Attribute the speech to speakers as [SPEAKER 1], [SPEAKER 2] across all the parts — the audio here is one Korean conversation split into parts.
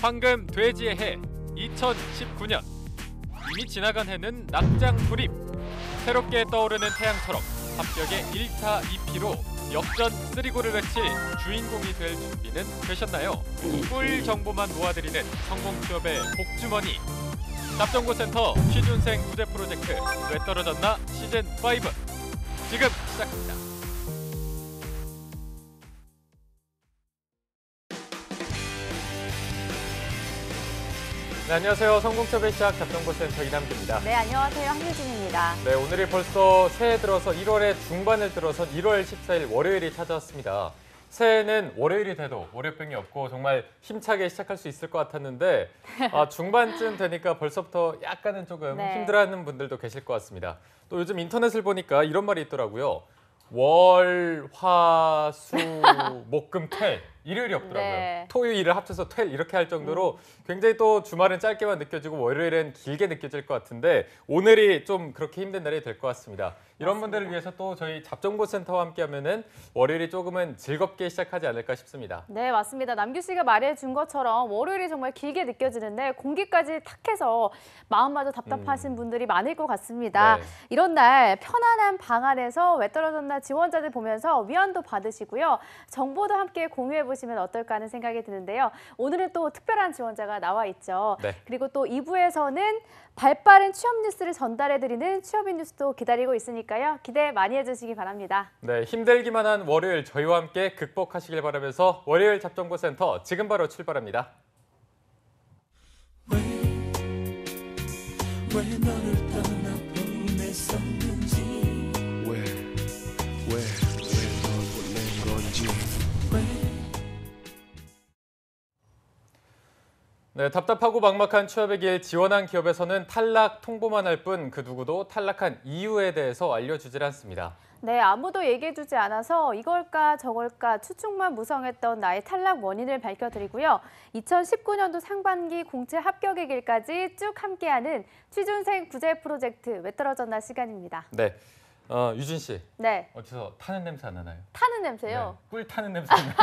[SPEAKER 1] 황금 돼지의 해 2019년. 이미 지나간 해는 낙장 불입. 새롭게 떠오르는 태양처럼 합격의 1타 2피로 역전 3고를 외칠 주인공이 될 준비는 되셨나요? 꿀 정보만 모아드리는 성공 취업의 복주머니. 잡정보센터 취준생 구제 프로젝트 왜 떨어졌나 시즌5 지금 시작합니다. 네, 안녕하세요. 성공취업의 시작 잡정보센터 이남규입니다.
[SPEAKER 2] 네, 안녕하세요. 한유진입니다.
[SPEAKER 1] 네, 오늘이 벌써 새해 들어서 1월의 중반을 들어서 1월 14일 월요일이 찾아왔습니다. 새해는 월요일이 돼도 월요병이 없고 정말 힘차게 시작할 수 있을 것 같았는데 중반쯤 되니까 벌써부터 약간은 조금 힘들어하는 분들도 계실 것 같습니다. 또 요즘 인터넷을 보니까 이런 말이 있더라고요. 월, 화, 수, 목, 금, 토일. 일요일이 없더라고요.
[SPEAKER 2] 네.
[SPEAKER 1] 토요일을 합쳐서 토일 이렇게 할 정도로 굉장히 또 주말은 짧게만 느껴지고 월요일은 길게 느껴질 것 같은데 오늘이 좀 그렇게 힘든 날이 될 것 같습니다. 이런
[SPEAKER 2] 맞습니다.
[SPEAKER 1] 분들을 위해서 또 저희 잡정보센터와 함께하면은 월요일이 조금은 즐겁게 시작하지 않을까 싶습니다.
[SPEAKER 2] 네, 맞습니다. 남규 씨가 말해준 것처럼 월요일이 정말 길게 느껴지는데 공기까지 탁해서 마음마저 답답하신 분들이 많을 것 같습니다.
[SPEAKER 1] 네.
[SPEAKER 2] 이런 날 편안한 방 안에서 왜 떨어졌나 지원자들 보면서 위안도 받으시고요. 정보도 함께 공유해 보시면 어떨까 하는 생각이 드는데요. 오늘은 또 특별한 지원자가 나와 있죠.
[SPEAKER 1] 네.
[SPEAKER 2] 그리고 또 2부에서는 발빠른 취업 뉴스를 전달해드리는 취업인 뉴스도 기다리고 있으니까요. 기대 많이 해주시기 바랍니다.
[SPEAKER 1] 네, 힘들기만 한 월요일 저희와 함께 극복하시길 바라면서 월요일 잡정보센터 지금 바로 출발합니다.
[SPEAKER 3] 왜 너를 떠나보냈었는지 왜 널 보낸 건지
[SPEAKER 1] 네, 답답하고 막막한 취업의 길 지원한 기업에서는 탈락 통보만 할 뿐 그 누구도 탈락한 이유에 대해서 알려주질 않습니다.
[SPEAKER 2] 네, 아무도 얘기해주지 않아서 이걸까 저걸까 추측만 무성했던 나의 탈락 원인을 밝혀드리고요. 2019년도 상반기 공채 합격의 길까지 쭉 함께하는 취준생 구제 프로젝트 왜 떨어졌나 시간입니다.
[SPEAKER 1] 네, 유진 씨.
[SPEAKER 2] 네,
[SPEAKER 1] 어디서 타는 냄새 안 나나요?
[SPEAKER 2] 타는 냄새요.
[SPEAKER 1] 네, 꿀 타는 냄새 안 나요?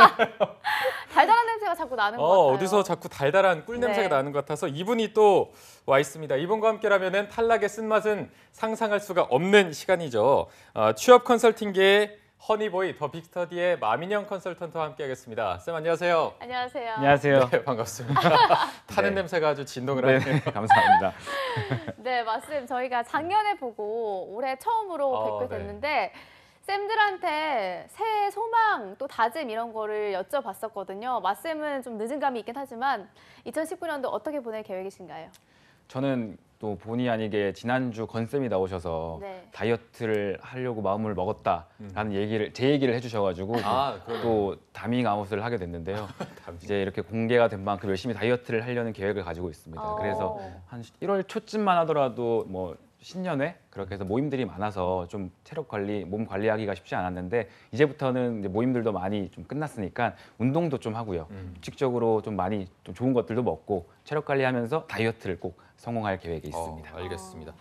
[SPEAKER 2] 달달한 냄새가 자꾸 나는 것 같아요.
[SPEAKER 1] 어디서 자꾸 달달한 꿀 냄새가
[SPEAKER 2] 네.
[SPEAKER 1] 나는 것 같아서 이분이 또 와 있습니다. 이분과 함께라면 탈락의 쓴맛은 상상할 수가 없는 시간이죠. 취업 컨설팅계의 허니보이 더 빅스터디의 마민영 컨설턴트와 함께하겠습니다. 쌤 안녕하세요.
[SPEAKER 2] 안녕하세요.
[SPEAKER 4] 안녕하세요.
[SPEAKER 1] 네, 반갑습니다. 타는
[SPEAKER 4] 네.
[SPEAKER 1] 냄새가 아주 진동을
[SPEAKER 4] 네,
[SPEAKER 1] 하네요.
[SPEAKER 4] 감사합니다.
[SPEAKER 2] 네, 맞습니다. 저희가 작년에 보고 올해 처음으로 뵙게
[SPEAKER 1] 네.
[SPEAKER 2] 됐는데 쌤들한테 새해 소망 또 다짐 이런 거를 여쭤봤었거든요. 맞쌤은 좀 늦은 감이 있긴 하지만 2019년도 어떻게 보낼 계획이신가요?
[SPEAKER 4] 저는 또 본의 아니게 지난주 건쌤이 나오셔서
[SPEAKER 2] 네.
[SPEAKER 4] 다이어트를 하려고 마음을 먹었다라는 제 얘기를 해주셔가지고
[SPEAKER 1] 그러네요.
[SPEAKER 4] 또 다밍아웃을 하게 됐는데요. 이제 이렇게 공개가 된 만큼 열심히 다이어트를 하려는 계획을 가지고 있습니다. 그래서 한 1월 초쯤만 하더라도 뭐 신년회 그렇게 해서 모임들이 많아서 좀 체력 관리, 몸 관리하기가 쉽지 않았는데 이제부터는 이제 모임들도 많이 좀 끝났으니까 운동도 좀 하고요. 규칙적으로 좀 많이 좀 좋은 것들도 먹고 체력 관리하면서 다이어트를 꼭 성공할 계획이 있습니다.
[SPEAKER 1] 알겠습니다.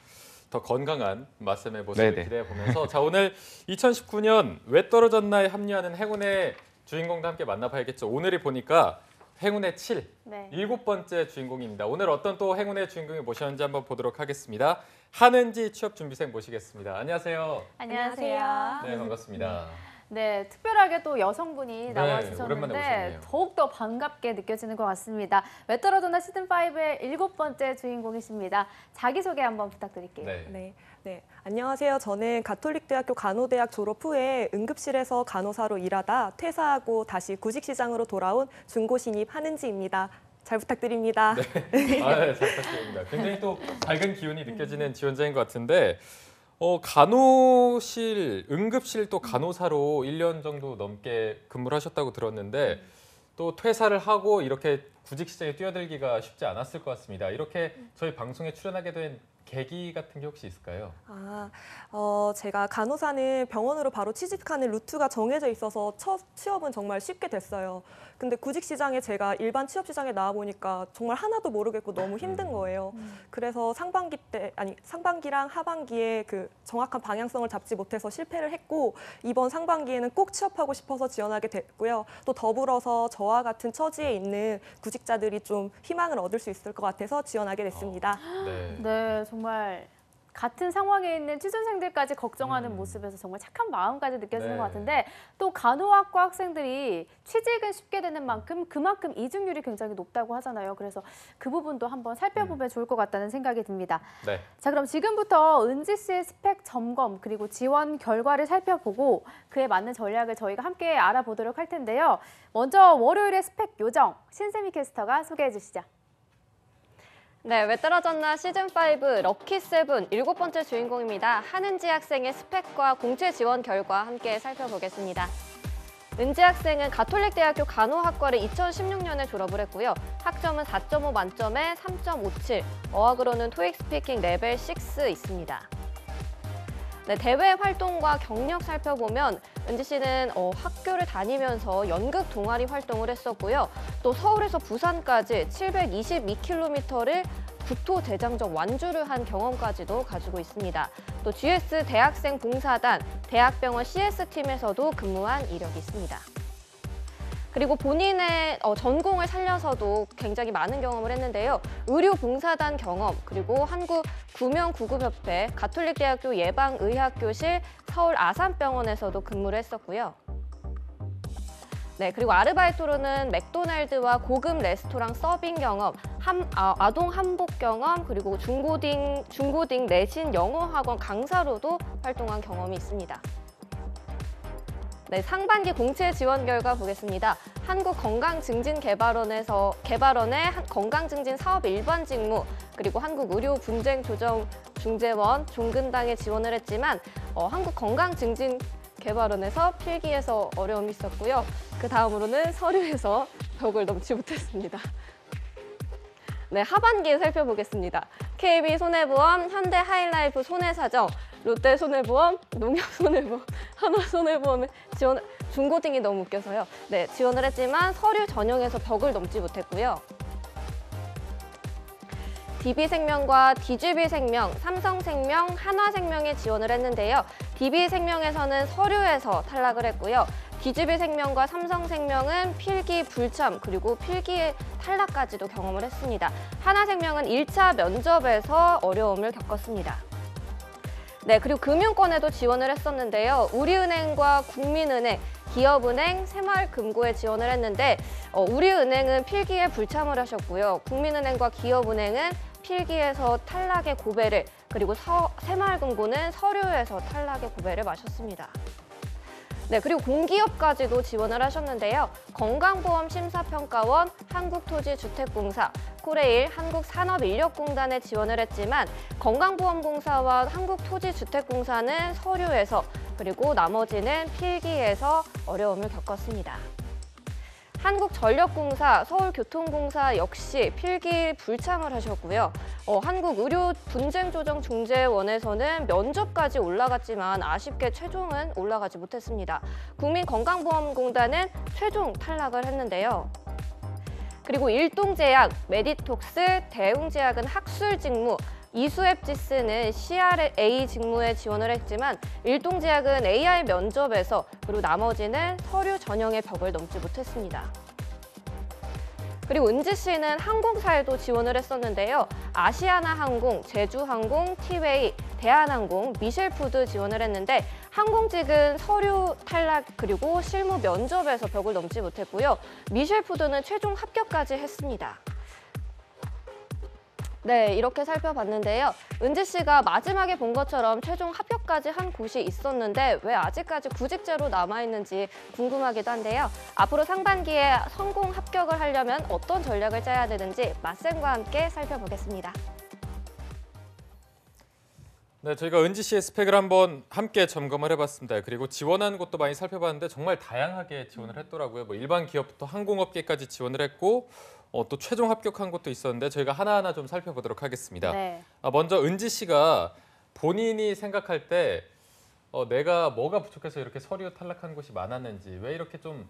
[SPEAKER 1] 더 건강한 맛쌤의 모습을
[SPEAKER 4] 네네.
[SPEAKER 1] 기대해 보면서 자 오늘 2019년 왜 떨어졌나에 합류하는 행운의 주인공도 함께 만나봐야겠죠. 오늘이 보니까 행운의 7,
[SPEAKER 2] 네.
[SPEAKER 1] 7번째 주인공입니다. 오늘 어떤 또 행운의 주인공이 모셨는지 한번 보도록 하겠습니다. 한은지 취업준비생 모시겠습니다. 안녕하세요.
[SPEAKER 2] 안녕하세요.
[SPEAKER 1] 네, 반갑습니다.
[SPEAKER 2] 네, 특별하게 또 여성분이
[SPEAKER 1] 오랜만에
[SPEAKER 2] 나와주셨는데
[SPEAKER 1] 오셨네요.
[SPEAKER 2] 더욱더 반갑게 느껴지는 것 같습니다. 왜 떨어졌나 시즌5의 7번째 주인공이십니다. 자기소개 한번 부탁드릴게요.
[SPEAKER 5] 네, 안녕하세요. 저는 가톨릭대학교 간호대학 졸업 후에 응급실에서 간호사로 일하다 퇴사하고 다시 구직시장으로 돌아온 중고신입 한은지입니다. 잘 부탁드립니다.
[SPEAKER 1] 네, 잘 부탁드립니다. 굉장히 또 밝은 기운이 느껴지는 지원자인 것 같은데 간호실, 응급실 또 간호사로 1년 정도 넘게 근무를 하셨다고 들었는데 또 퇴사를 하고 이렇게 구직 시장에 뛰어들기가 쉽지 않았을 것 같습니다. 이렇게 저희 방송에 출연하게 된 계기 같은 게 혹시 있을까요?
[SPEAKER 5] 제가 간호사는 병원으로 바로 취직하는 루트가 정해져 있어서 첫 취업은 정말 쉽게 됐어요. 근데 구직 시장에 제가 일반 취업 시장에 나와 보니까 정말 하나도 모르겠고 너무 힘든 거예요. 그래서 상반기랑 하반기에 그 정확한 방향성을 잡지 못해서 실패를 했고, 이번 상반기에는 꼭 취업하고 싶어서 지원하게 됐고요. 또 더불어서 저와 같은 처지에 있는 구직자들이 좀 희망을 얻을 수 있을 것 같아서 지원하게 됐습니다.
[SPEAKER 2] 네, 정말 같은 상황에 있는 취준생들까지 걱정하는 모습에서 정말 착한 마음까지 느껴지는 것 같은데, 또 간호학과 학생들이 취직은 쉽게 되는 만큼 그만큼 이직률이 굉장히 높다고 하잖아요. 그래서 그 부분도 한번 살펴보면 좋을 것 같다는 생각이 듭니다.
[SPEAKER 1] 네.
[SPEAKER 2] 자, 그럼 지금부터 은지 씨의 스펙 점검 그리고 지원 결과를 살펴보고 그에 맞는 전략을 저희가 함께 알아보도록 할 텐데요. 먼저 월요일의 스펙 요정 신세미 캐스터가 소개해 주시죠.
[SPEAKER 6] 네, 왜 떨어졌나 시즌5 럭키7 7번째 주인공입니다. 한은지 학생의 스펙과 공채 지원 결과 함께 살펴보겠습니다. 은지 학생은 가톨릭대학교 간호학과를 2016년에 졸업을 했고요. 학점은 4.5 만점에 3.57, 어학으로는 토익 스피킹 레벨 6 있습니다. 네, 대외 활동과 경력 살펴보면 은지 씨는 학교를 다니면서 연극 동아리 활동을 했었고요. 또 서울에서 부산까지 722km를 국토 대장정 완주를 한 경험까지도 가지고 있습니다. 또 GS 대학생 봉사단, 대학병원 CS팀에서도 근무한 이력이 있습니다. 그리고 본인의 전공을 살려서도 굉장히 많은 경험을 했는데요. 의료봉사단 경험, 그리고 한국구명구급협회, 가톨릭대학교 예방의학교실, 서울 아산병원에서도 근무를 했었고요. 네, 그리고 아르바이트로는 맥도날드와 고급 레스토랑 서빙 경험, 아동 한복 경험, 그리고 중고딩 내신 영어학원 강사로도 활동한 경험이 있습니다. 네, 상반기 공채 지원 결과 보겠습니다. 한국건강증진개발원의 건강증진 사업 일반 직무, 그리고 한국의료분쟁조정중재원, 종근당에 지원을 했지만 한국건강증진개발원에서 필기에서 어려움이 있었고요. 그 다음으로는 서류에서 벽을 넘지 못했습니다. 네, 하반기에 살펴보겠습니다. KB손해보험, 현대하이라이프 손해사정, 롯데손해보험, 농협손해보험, 한화손해보험에 중고딩이 너무 웃겨서요. 네, 지원을 했지만 서류 전형에서 벽을 넘지 못했고요. DB생명과 DGB생명, 삼성생명, 한화생명에 지원을 했는데요. DB생명에서는 서류에서 탈락을 했고요. DGB생명과 삼성생명은 필기 불참, 그리고 필기의 탈락까지도 경험을 했습니다. 한화생명은 1차 면접에서 어려움을 겪었습니다. 네, 그리고 금융권에도 지원을 했었는데요. 우리은행과 국민은행, 기업은행, 새마을금고에 지원을 했는데 우리은행은 필기에 불참을 하셨고요. 국민은행과 기업은행은 필기에서 탈락의 고배를, 그리고 새마을금고는 서류에서 탈락의 고배를 마셨습니다. 네, 그리고 공기업까지도 지원을 하셨는데요. 건강보험심사평가원, 한국토지주택공사, 코레일, 한국산업인력공단에 지원을 했지만 건강보험공사와 한국토지주택공사는 서류에서, 그리고 나머지는 필기에서 어려움을 겪었습니다. 한국전력공사, 서울교통공사 역시 필기 불참을 하셨고요. 한국의료분쟁조정중재원에서는 면접까지 올라갔지만 아쉽게 최종은 올라가지 못했습니다. 국민건강보험공단은 최종 탈락을 했는데요. 그리고 일동제약, 메디톡스, 대웅제약은 학술 직무, 이수앱지스는 CRA 직무에 지원을 했지만 일동제약은 AI 면접에서, 그리고 나머지는 서류 전형의 벽을 넘지 못했습니다. 그리고 은지 씨는 항공사에도 지원을 했었는데요. 아시아나항공, 제주항공, 티웨이, 대한항공, 미셸푸드 지원을 했는데 항공직은 서류 탈락, 그리고 실무 면접에서 벽을 넘지 못했고요. 미셸푸드는 최종 합격까지 했습니다. 네, 이렇게 살펴봤는데요. 은지 씨가 마지막에 본 것처럼 최종 합격까지 한 곳이 있었는데 왜 아직까지 구직자로 남아있는지 궁금하기도 한데요. 앞으로 상반기에 성공 합격을 하려면 어떤 전략을 짜야 되는지 맛쌤과 함께 살펴보겠습니다.
[SPEAKER 1] 네, 저희가 은지 씨의 스펙을 한번 함께 점검을 해봤습니다. 그리고 지원한 곳도 많이 살펴봤는데 정말 다양하게 지원을 했더라고요. 뭐 일반 기업부터 항공업계까지 지원을 했고 또 최종 합격한 곳도 있었는데 저희가 하나하나 좀 살펴보도록 하겠습니다.
[SPEAKER 2] 네.
[SPEAKER 1] 먼저 은지 씨가 본인이 생각할 때 내가 뭐가 부족해서 이렇게 서류 탈락한 곳이 많았는지, 왜 이렇게 좀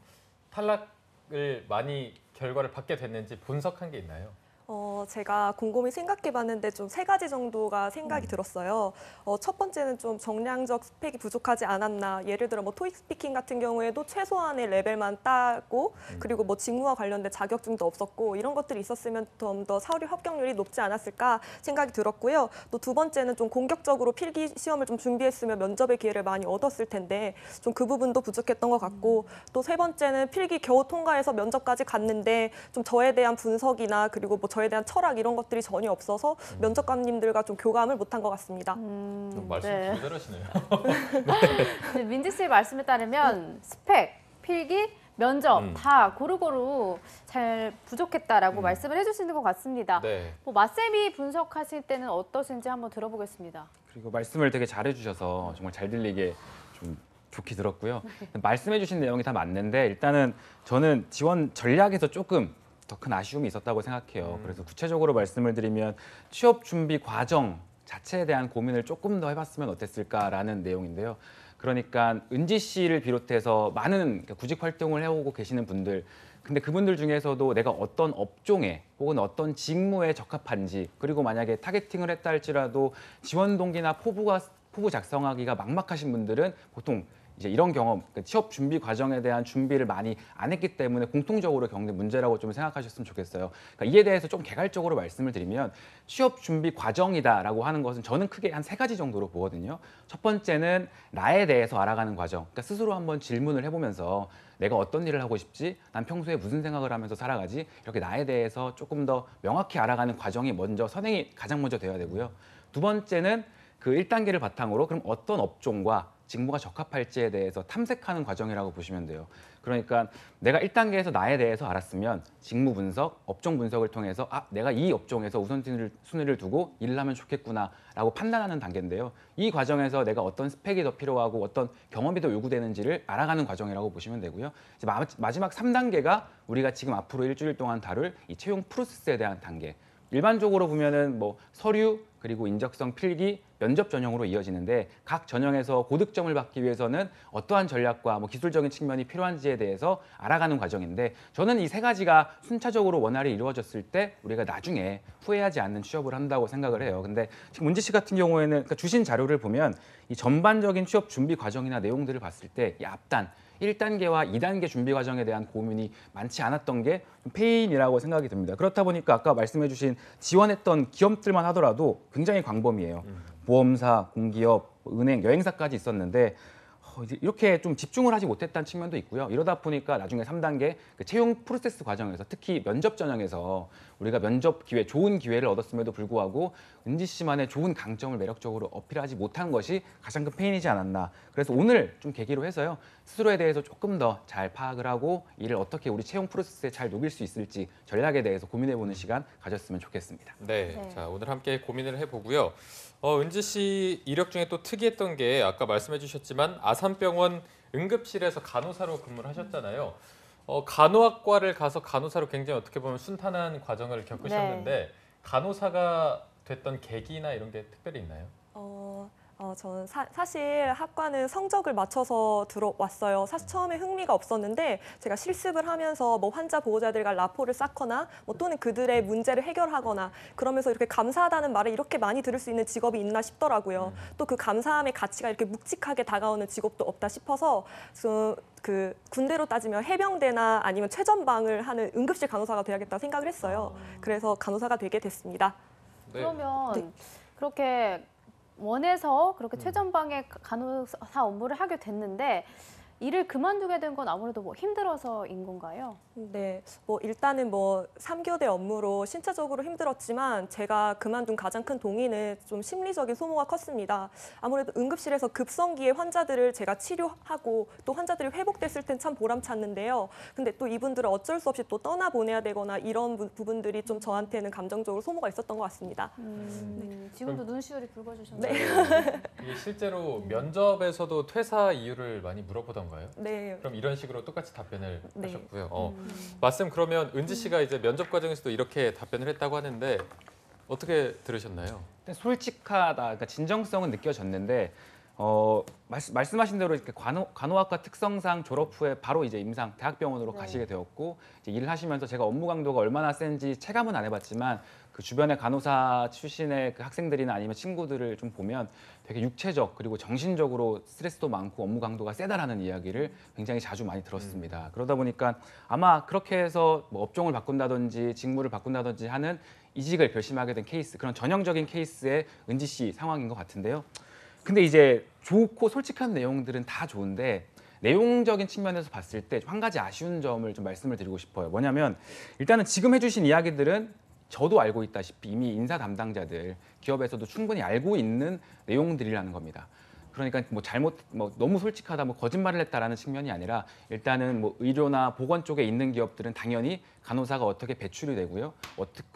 [SPEAKER 1] 탈락을 많이 결과를 받게 됐는지 분석한 게 있나요?
[SPEAKER 5] 제가 곰곰이 생각해봤는데 좀 세 가지 정도가 생각이 들었어요. 첫 번째는 좀 정량적 스펙이 부족하지 않았나. 예를 들어 뭐 토익 스피킹 같은 경우에도 최소한의 레벨만 따고 그리고 뭐 직무와 관련된 자격증도 없었고 이런 것들이 있었으면 좀 더 서류 합격률이 높지 않았을까 생각이 들었고요. 또 두 번째는 좀 공격적으로 필기 시험을 좀 준비했으면 면접의 기회를 많이 얻었을 텐데 좀 그 부분도 부족했던 것 같고 또 세 번째는 필기 겨우 통과해서 면접까지 갔는데 좀 저에 대한 분석이나 그리고 뭐 저에 대한 철학 이런 것들이 전혀 없어서 면접관님들과 좀 교감을 못한 것 같습니다.
[SPEAKER 1] 말씀
[SPEAKER 2] 네.
[SPEAKER 1] 되게 잘하시네요.
[SPEAKER 2] 민지 씨의 말씀에 따르면 스펙, 필기, 면접 다 고루고루 잘 부족했다라고 말씀을 해주시는 것 같습니다.
[SPEAKER 1] 네.
[SPEAKER 2] 뭐 맛쌤이 분석하실 때는 어떠신지 한번 들어보겠습니다.
[SPEAKER 4] 그리고 말씀을 되게 잘해주셔서 정말 잘 들리게 좀 좋게 들었고요. 말씀해주신 내용이 다 맞는데 일단은 저는 지원 전략에서 조금 더 큰 아쉬움이 있었다고 생각해요. 그래서 구체적으로 말씀을 드리면 취업 준비 과정 자체에 대한 고민을 조금 더 해봤으면 어땠을까라는 내용인데요. 그러니까 은지 씨를 비롯해서 많은 구직 활동을 해오고 계시는 분들, 근데 그분들 중에서도 내가 어떤 업종에 혹은 어떤 직무에 적합한지, 그리고 만약에 타겟팅을 했다 할지라도 지원 동기나 포부 작성하기가 막막하신 분들은 보통 이제 이런 경험, 그러니까 취업 준비 과정에 대한 준비를 많이 안 했기 때문에 공통적으로 겪는 문제라고 좀 생각하셨으면 좋겠어요. 그러니까 이에 대해서 좀 개괄적으로 말씀을 드리면 취업 준비 과정이다라고 하는 것은 저는 크게 한 세 가지 정도로 보거든요. 첫 번째는 나에 대해서 알아가는 과정. 그러니까 스스로 한번 질문을 해보면서 내가 어떤 일을 하고 싶지? 난 평소에 무슨 생각을 하면서 살아가지? 이렇게 나에 대해서 조금 더 명확히 알아가는 과정이 먼저 선행이 가장 먼저 돼야 되고요. 두 번째는 그 1단계를 바탕으로 그럼 어떤 업종과 직무가 적합할지에 대해서 탐색하는 과정이라고 보시면 돼요. 그러니까 내가 1단계에서 나에 대해서 알았으면 직무 분석, 업종 분석을 통해서 내가 이 업종에서 우선순위를 두고 일을 하면 좋겠구나라고 판단하는 단계인데요. 이 과정에서 내가 어떤 스펙이 더 필요하고 어떤 경험이 더 요구되는지를 알아가는 과정이라고 보시면 되고요. 이제 마지막 3단계가 우리가 지금 앞으로 일주일 동안 다룰 이 채용 프로세스에 대한 단계. 일반적으로 보면은 뭐 서류, 그리고 인적성 필기, 면접 전형으로 이어지는데 각 전형에서 고득점을 받기 위해서는 어떠한 전략과 뭐 기술적인 측면이 필요한지에 대해서 알아가는 과정인데, 저는 이 세 가지가 순차적으로 원활히 이루어졌을 때 우리가 나중에 후회하지 않는 취업을 한다고 생각을 해요. 근데 지금 문지 씨 같은 경우에는 그러니까 주신 자료를 보면 이 전반적인 취업 준비 과정이나 내용들을 봤을 때 이 앞단 1단계와 2단계 준비 과정에 대한 고민이 많지 않았던 게 페인이라고 생각이 듭니다. 그렇다 보니까 아까 말씀해 주신 지원했던 기업들만 하더라도 굉장히 광범위해요. 보험사, 공기업, 은행, 여행사까지 있었는데 이렇게 좀 집중을 하지 못했다는 측면도 있고요. 이러다 보니까 나중에 3단계 그 채용 프로세스 과정에서 특히 면접 전형에서 우리가 면접 기회, 좋은 기회를 얻었음에도 불구하고 은지 씨만의 좋은 강점을 매력적으로 어필하지 못한 것이 가장 큰 페인이지 않았나. 그래서 오늘 좀 계기로 해서요. 스스로에 대해서 조금 더 잘 파악을 하고 이를 어떻게 우리 채용 프로세스에 잘 녹일 수 있을지 전략에 대해서 고민해보는 시간 가졌으면 좋겠습니다.
[SPEAKER 1] 네, 자 오늘 함께 고민을 해보고요. 은지 씨 이력 중에 또 특이했던 게 아까 말씀해주셨지만 아산병원 응급실에서 간호사로 근무를 하셨잖아요. 간호학과를 가서 간호사로 굉장히 어떻게 보면 순탄한 과정을 겪으셨는데 간호사가 됐던 계기나 이런 게 특별히 있나요?
[SPEAKER 5] 저는 사실 학과는 성적을 맞춰서 들어왔어요. 사실 처음에 흥미가 없었는데 제가 실습을 하면서 뭐 환자 보호자들과 라포를 쌓거나 뭐 또는 그들의 문제를 해결하거나 그러면서 이렇게 감사하다는 말을 이렇게 많이 들을 수 있는 직업이 있나 싶더라고요. 또 그 감사함의 가치가 이렇게 묵직하게 다가오는 직업도 없다 싶어서 그 군대로 따지면 해병대나 아니면 최전방을 하는 응급실 간호사가 돼야겠다 생각을 했어요. 그래서 간호사가 되게 됐습니다.
[SPEAKER 1] 네.
[SPEAKER 2] 그러면 그렇게 원해서 그렇게 최전방의 간호사 업무를 하게 됐는데 일을 그만두게 된 건 아무래도 뭐 힘들어서인 건가요?
[SPEAKER 5] 네, 일단은 3교대 업무로 신체적으로 힘들었지만 제가 그만둔 가장 큰 동기는 좀 심리적인 소모가 컸습니다. 아무래도 응급실에서 급성기의 환자들을 제가 치료하고 또 환자들이 회복됐을 땐 참 보람찼는데요. 근데 또 이분들을 어쩔 수 없이 또 떠나보내야 되거나 이런 부분들이 좀 저한테는 감정적으로 소모가 있었던 것 같습니다.
[SPEAKER 2] 지금도 눈시울이 붉어지셨네요.
[SPEAKER 1] 이게 실제로 면접에서도 퇴사 이유를 많이 물어보던가요?
[SPEAKER 5] 네.
[SPEAKER 1] 그럼 이런 식으로 똑같이 답변을
[SPEAKER 5] 네.
[SPEAKER 1] 하셨고요. 말씀 그러면 은지 씨가 이제 면접 과정에서도 이렇게 답변을 했다고 하는데 어떻게 들으셨나요?
[SPEAKER 4] 솔직하다, 그러니까 진정성은 느껴졌는데 말씀하신 대로 이렇게 간호학과 특성상 졸업 후에 바로 이제 임상 대학병원으로 가시게 되었고 이제 일을 하시면서 제가 업무 강도가 얼마나 센지 체감은 안 해봤지만 그 주변의 간호사 출신의 그 학생들이나 아니면 친구들을 좀 보면 되게 육체적 그리고 정신적으로 스트레스도 많고 업무 강도가 세다라는 이야기를 굉장히 자주 많이 들었습니다. 그러다 보니까 아마 그렇게 해서 뭐 업종을 바꾼다든지 직무를 바꾼다든지 하는 이직을 결심하게 된 케이스, 그런 전형적인 케이스의 은지 씨 상황인 것 같은데요. 근데 이제 좋고 솔직한 내용들은 다 좋은데 내용적인 측면에서 봤을 때 한 가지 아쉬운 점을 좀 말씀을 드리고 싶어요. 뭐냐면 일단은 지금 해주신 이야기들은 저도 알고 있다시피 이미 인사 담당자들, 기업에서도 충분히 알고 있는 내용들이라는 겁니다. 그러니까 너무 솔직하다, 거짓말을 했다라는 측면이 아니라 일단은 의료나 보건 쪽에 있는 기업들은 당연히 간호사가 어떻게 배출이 되고요,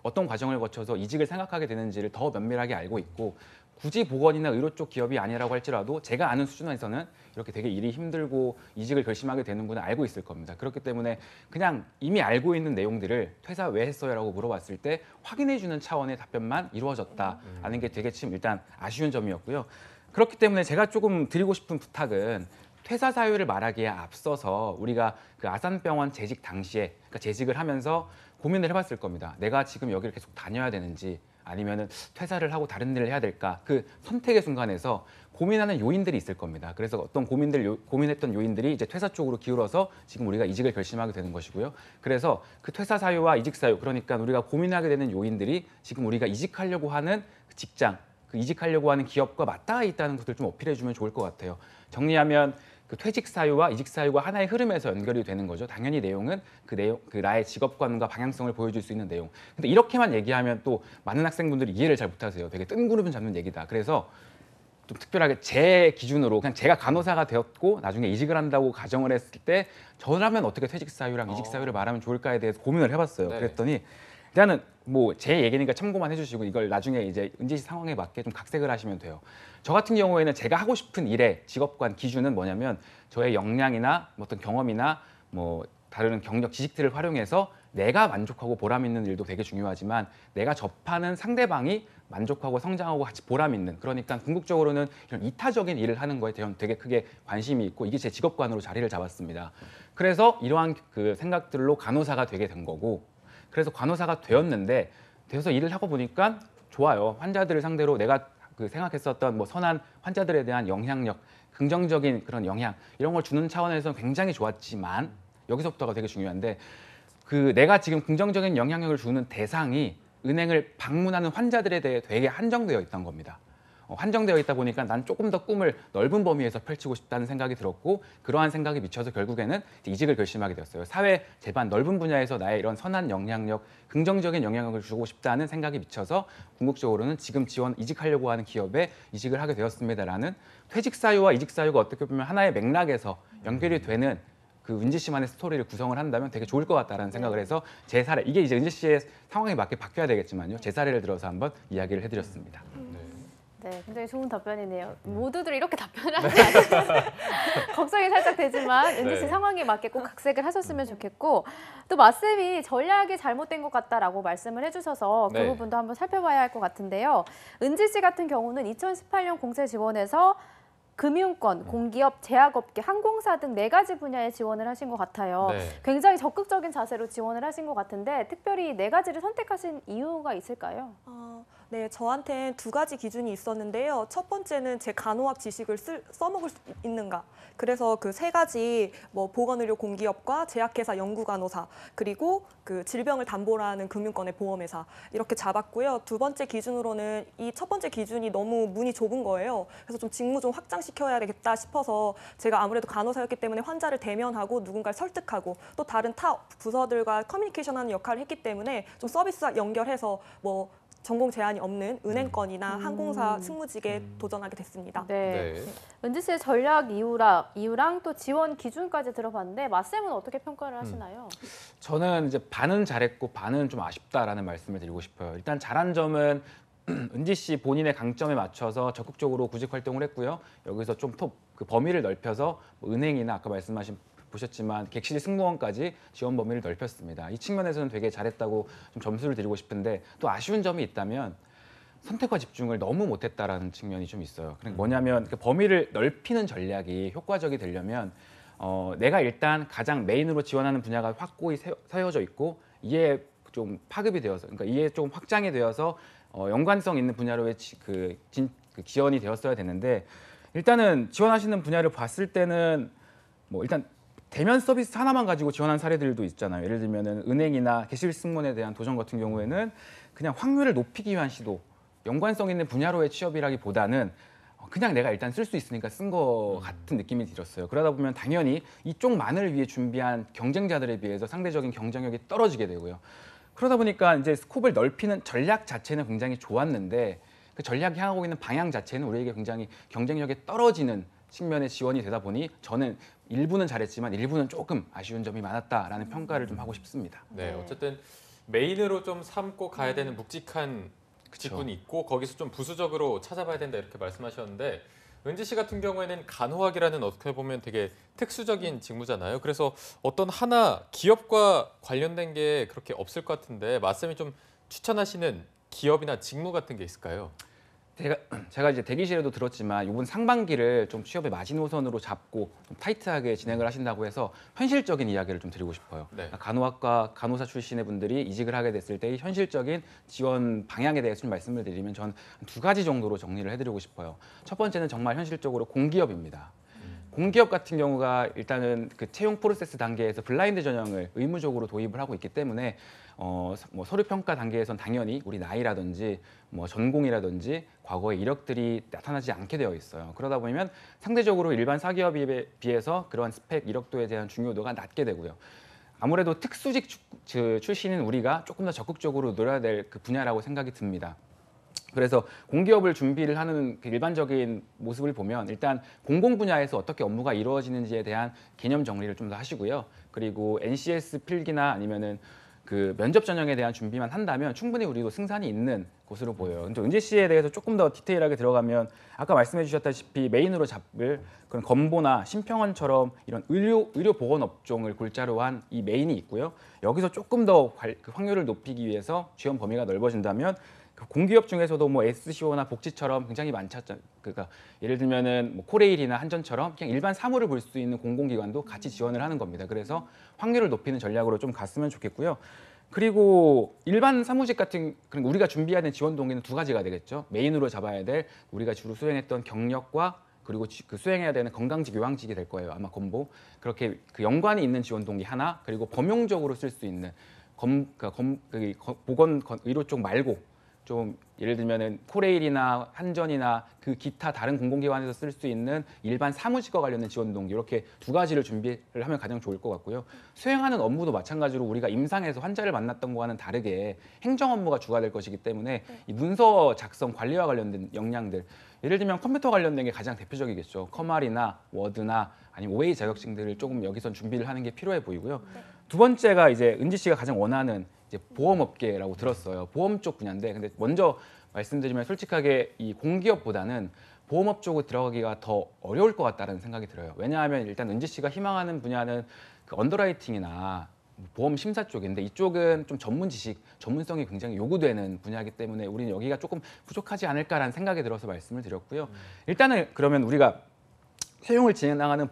[SPEAKER 4] 어떤 과정을 거쳐서 이직을 생각하게 되는지를 더 면밀하게 알고 있고 굳이 보건이나 의료 쪽 기업이 아니라고 할지라도 제가 아는 수준에서는 이렇게 되게 일이 힘들고 이직을 결심하게 되는구나 알고 있을 겁니다. 그렇기 때문에 그냥 이미 알고 있는 내용들을 퇴사 왜 했어요? 라고 물어봤을 때 확인해주는 차원의 답변만 이루어졌다라는 게 되게 지금 일단 아쉬운 점이었고요. 그렇기 때문에 제가 조금 드리고 싶은 부탁은 퇴사 사유를 말하기에 앞서서 우리가 그 아산병원 재직 당시에, 그러니까 재직을 하면서 고민을 해봤을 겁니다. 내가 지금 여기를 계속 다녀야 되는지 아니면은 퇴사를 하고 다른 일을 해야 될까? 그 선택의 순간에서 고민하는 요인들이 있을 겁니다. 그래서 어떤 고민했던 요인들이 이제 퇴사 쪽으로 기울어서 지금 우리가 이직을 결심하게 되는 것이고요. 그래서 그 퇴사 사유와 이직 사유, 그러니까 우리가 고민하게 되는 요인들이 지금 우리가 이직하려고 하는 그 직장, 그 이직하려고 하는 기업과 맞닿아 있다는 것을 좀 어필해주면 좋을 것 같아요. 정리하면 그 퇴직 사유와 이직 사유가 하나의 흐름에서 연결이 되는 거죠. 당연히 내용은 그 나의 직업관과 방향성을 보여줄 수 있는 내용. 근데 이렇게만 얘기하면 또 많은 학생분들이 이해를 잘 못하세요. 되게 뜬구름 잡는 얘기다. 그래서 좀 특별하게 제 기준으로 그냥 제가 간호사가 되었고 나중에 이직을 한다고 가정을 했을 때 저라면 어떻게 퇴직 사유랑 이직 사유를 말하면 좋을까에 대해서 고민을 해봤어요.
[SPEAKER 1] 네.
[SPEAKER 4] 그랬더니 일단은 제 얘기니까 참고만 해주시고 이걸 나중에 이제 은지 씨 상황에 맞게 좀 각색을 하시면 돼요. 저 같은 경우에는 제가 하고 싶은 일의 직업관 기준은 뭐냐면 저의 역량이나 어떤 경험이나 다른 경력 지식들을 활용해서 내가 만족하고 보람 있는 일도 되게 중요하지만 내가 접하는 상대방이 만족하고 성장하고 같이 보람 있는, 그러니까 궁극적으로는 이런 이타적인 일을 하는 거에 대한 되게 크게 관심이 있고 이게 제 직업관으로 자리를 잡았습니다. 그래서 이러한 그 생각들로 간호사가 되게 된 거고, 그래서 간호사가 되어서 일을 하고 보니까 좋아요. 환자들을 상대로 내가 그 생각했었던 선한 환자들에 대한 영향력, 긍정적인 그런 영향 이런 걸 주는 차원에서 굉장히 좋았지만 여기서부터가 되게 중요한데 내가 지금 긍정적인 영향력을 주는 대상이 은행을 방문하는 환자들에 대해 되게 한정되어 있던 겁니다. 한정되어 있다 보니까 난 조금 더 꿈을 넓은 범위에서 펼치고 싶다는 생각이 들었고 그러한 생각이 미쳐서 결국에는 이직을 결심하게 되었어요. 사회 제반 넓은 분야에서 나의 이런 선한 영향력, 긍정적인 영향력을 주고 싶다는 생각이 미쳐서 궁극적으로는 지금 이직하려고 하는 기업에 이직을 하게 되었습니다라는 퇴직 사유와 이직 사유가 어떻게 보면 하나의 맥락에서 연결이 되는 그 은지 씨만의 스토리를 구성을 한다면 되게 좋을 것 같다라는 생각을 해서 제 사례, 이게 이제 은지 씨의 상황에 맞게 바뀌어야 되겠지만요. 제 사례를 들어서 한번 이야기를 해드렸습니다.
[SPEAKER 2] 네, 굉장히 좋은 답변이네요. 모두들 이렇게 답변을 하지 않아요. 걱정이 살짝 되지만 은지 씨 상황에 맞게 꼭 각색을 하셨으면 좋겠고 또 맞쌤이 전략이 잘못된 것 같다라고 말씀을 해주셔서 그 부분도 한번 살펴봐야 할 것 같은데요. 은지 씨 같은 경우는 2018년 공채 지원에서 금융권, 공기업, 제약업계, 항공사 등 4가지 분야에 지원을 하신 것 같아요. 굉장히 적극적인 자세로 지원을 하신 것 같은데 특별히 4가지를 선택하신 이유가 있을까요?
[SPEAKER 5] 네, 저한테는 두 가지 기준이 있었는데요. 첫 번째는 제 간호학 지식을 써먹을 수 있는가. 그래서 그 세 가지 뭐 보건의료 공기업과 제약회사 연구간호사 그리고 그 질병을 담보로 하는 금융권의 보험회사 이렇게 잡았고요. 두 번째 기준으로는 이 첫 번째 기준이 너무 문이 좁은 거예요. 그래서 좀 직무 좀 확장시켜야 되겠다 싶어서 제가 아무래도 간호사였기 때문에 환자를 대면하고 누군가를 설득하고 또 다른 타 부서들과 커뮤니케이션하는 역할을 했기 때문에 좀 서비스와 연결해서 뭐 전공 제한이 없는 은행권이나 항공사 승무직에 도전하게 됐습니다.
[SPEAKER 2] 네.
[SPEAKER 1] 네.
[SPEAKER 2] 은지 씨의 전략 이유랑 또 지원 기준까지 들어봤는데 맞쌤은 어떻게 평가를 하시나요?
[SPEAKER 4] 저는 이제 반은 잘했고 반은 좀 아쉽다라는 말씀을 드리고 싶어요. 일단 잘한 점은 은지 씨 본인의 강점에 맞춰서 적극적으로 구직 활동을 했고요. 여기서 좀 그 범위를 넓혀서 뭐 은행이나 아까 말씀하신 보셨지만 객실 승무원까지 지원 범위를 넓혔습니다. 이 측면에서는 되게 잘했다고 좀 점수를 드리고 싶은데 또 아쉬운 점이 있다면 선택과 집중을 너무 못했다라는 측면이 좀 있어요. 그러니까 뭐냐면 그 범위를 넓히는 전략이 효과적이 되려면 내가 일단 가장 메인으로 지원하는 분야가 확고히 세워져 있고 이에 좀 파급이 되어서 그러니까 이에 좀 확장이 되어서 연관성 있는 분야로의 그 지원이 되었어야 되는데 일단은 지원하시는 분야를 봤을 때는 뭐 일단 대면 서비스 하나만 가지고 지원한 사례들도 있잖아요. 예를 들면은 은행이나 객실 승무원에 대한 도전 같은 경우에는 그냥 확률을 높이기 위한 시도, 연관성 있는 분야로의 취업이라기보다는 그냥 내가 일단 쓸 수 있으니까 쓴 거 같은 느낌이 들었어요. 그러다 보면 당연히 이쪽만을 위해 준비한 경쟁자들에 비해서 상대적인 경쟁력이 떨어지게 되고요. 그러다 보니까 이제 스콥을 넓히는 전략 자체는 굉장히 좋았는데 그 전략이 향하고 있는 방향 자체는 우리에게 굉장히 경쟁력이 떨어지는 측면의 지원이 되다 보니 저는 일부는 잘했지만 일부는 조금 아쉬운 점이 많았다라는 평가를 좀 하고 싶습니다.
[SPEAKER 1] 네, 어쨌든 메인으로 좀 삼고 가야 되는 묵직한 직군이 있고 거기서 좀 부수적으로 찾아봐야 된다 이렇게 말씀하셨는데 은지 씨 같은 경우에는 간호학이라는 어떻게 보면 되게 특수적인 직무잖아요. 그래서 어떤 하나 기업과 관련된 게 그렇게 없을 것 같은데 맞쌤이 좀 추천하시는 기업이나 직무 같은 게 있을까요?
[SPEAKER 4] 제가 이제 대기실에도 들었지만 이번 상반기를 좀 취업의 마지노선으로 잡고 좀 타이트하게 진행을 하신다고 해서 현실적인 이야기를 좀 드리고 싶어요.
[SPEAKER 1] 네.
[SPEAKER 4] 간호학과 간호사 출신의 분들이 이직을 하게 됐을 때의 현실적인 지원 방향에 대해서 좀 말씀을 드리면 전 두 가지 정도로 정리를 해드리고 싶어요. 첫 번째는 정말 현실적으로 공기업입니다. 공기업 같은 경우가 일단은 그 채용 프로세스 단계에서 블라인드 전형을 의무적으로 도입을 하고 있기 때문에 뭐 서류 평가 단계에선 당연히 우리 나이라든지 뭐 전공이라든지 과거의 이력들이 나타나지 않게 되어 있어요. 그러다 보면 상대적으로 일반 사기업에 비해서 그러한 스펙 이력도에 대한 중요도가 낮게 되고요. 아무래도 특수직 출신인 우리가 조금 더 적극적으로 노려야 될 그 분야라고 생각이 듭니다. 그래서 공기업을 준비를 하는 그 일반적인 모습을 보면 일단 공공 분야에서 어떻게 업무가 이루어지는지에 대한 개념 정리를 좀 더 하시고요. 그리고 NCS 필기나 아니면은 그 면접 전형에 대한 준비만 한다면 충분히 우리도 승산이 있는 곳으로 보여요. 근데 은지 씨에 대해서 조금 더 디테일하게 들어가면 아까 말씀해 주셨다시피 메인으로 잡을 그런 건보나 심평원처럼 이런 의료 보건 업종을 골자로 한 이 메인이 있고요. 여기서 조금 더 그 확률을 높이기 위해서 지원 범위가 넓어진다면 공기업 중에서도 뭐 SCO나 복지처럼 굉장히 많죠. 그러니까 예를 들면은 뭐 코레일이나 한전처럼 그냥 일반 사무를 볼 수 있는 공공기관도 같이 지원을 하는 겁니다. 그래서 확률을 높이는 전략으로 좀 갔으면 좋겠고요. 그리고 일반 사무직 같은 그러니까 우리가 준비해야 되는 지원 동기는 두 가지가 되겠죠. 메인으로 잡아야 될 우리가 주로 수행했던 경력과 그리고 그 수행해야 되는 건강직, 요양직이 될 거예요. 아마 건보 그렇게 그 연관이 있는 지원 동기 하나 그리고 범용적으로 쓸 수 있는 보건 의료 쪽 말고 좀 예를 들면은 코레일이나 한전이나 그 기타 다른 공공기관에서 쓸 수 있는 일반 사무직과 관련된 지원 동기 이렇게 두 가지를 준비를 하면 가장 좋을 것 같고요. 수행하는 업무도 마찬가지로 우리가 임상에서 환자를 만났던 거와는 다르게 행정 업무가 주가 될 것이기 때문에 이 문서 작성 관리와 관련된 역량들 예를 들면 컴퓨터 관련된 게 가장 대표적이겠죠. 커말이나 워드나 아니면 OA 자격증들을 조금 여기선 준비를 하는 게 필요해 보이고요. 두 번째가 이제 은지 씨가 가장 원하는 이제 보험업계라고 들었어요. 보험 쪽 분야인데 근데 먼저 말씀드리면 솔직하게 이 공기업보다는 보험업 쪽으로 들어가기가 더 어려울 것 같다는 생각이 들어요. 왜냐하면 일단 은지 씨가 희망하는 분야는 그 언더라이팅이나 보험 심사 쪽인데 이쪽은 좀 전문 지식, 전문성이 굉장히 요구되는 분야이기 때문에 우리는 여기가 조금 부족하지 않을까라는 생각이 들어서 말씀을 드렸고요. 일단은 그러면 우리가 채용을 진행하는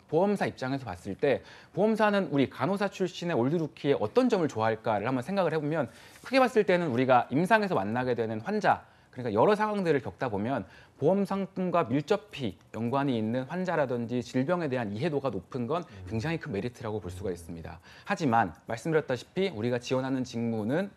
[SPEAKER 4] 보험사 입장에서 봤을 때 보험사는 우리 간호사 출신의 올드루키의 어떤 점을 좋아할까를 한번 생각을 해보면 크게 봤을 때는 우리가 임상에서 만나게 되는 환자 그러니까 여러 상황들을 겪다 보면 보험 상품과 밀접히 연관이 있는 환자라든지 질병에 대한 이해도가 높은 건 굉장히 큰 메리트라고 볼 수가 있습니다. 하지만 말씀드렸다시피 우리가 지원하는 직무는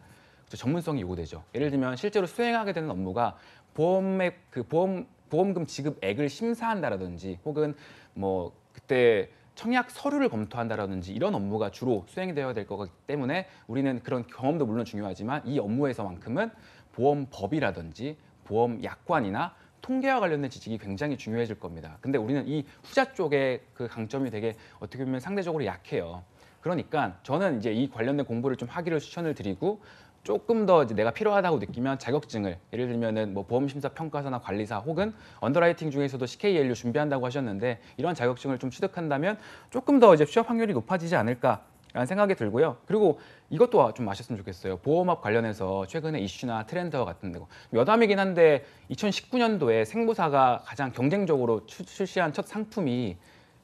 [SPEAKER 4] 전문성이 요구되죠. 예를 들면 실제로 수행하게 되는 업무가 보험금 지급액을 심사한다라든지 혹은 뭐 그때 청약 서류를 검토한다라든지 이런 업무가 주로 수행이 되어야 될 거기 때문에 우리는 그런 경험도 물론 중요하지만 이 업무에서만큼은 보험법이라든지 보험약관이나 통계와 관련된 지식이 굉장히 중요해질 겁니다. 근데 우리는 이 후자 쪽에 그 강점이 되게 어떻게 보면 상대적으로 약해요. 그러니까 저는 이제 이 관련된 공부를 좀 하기를 추천을 드리고 조금 더 이제 내가 필요하다고 느끼면 자격증을 예를 들면은 뭐 보험심사 평가사나 관리사 혹은 언더라이팅 중에서도 CKLU 준비한다고 하셨는데 이런 자격증을 좀 취득한다면 조금 더 이제 취업 확률이 높아지지 않을까라는 생각이 들고요. 그리고 이것도 좀 아셨으면 좋겠어요. 보험업 관련해서 최근에 이슈나 트렌드와 같은 거 여담이긴 한데 2019년도에 생보사가 가장 경쟁적으로 출시한 첫 상품이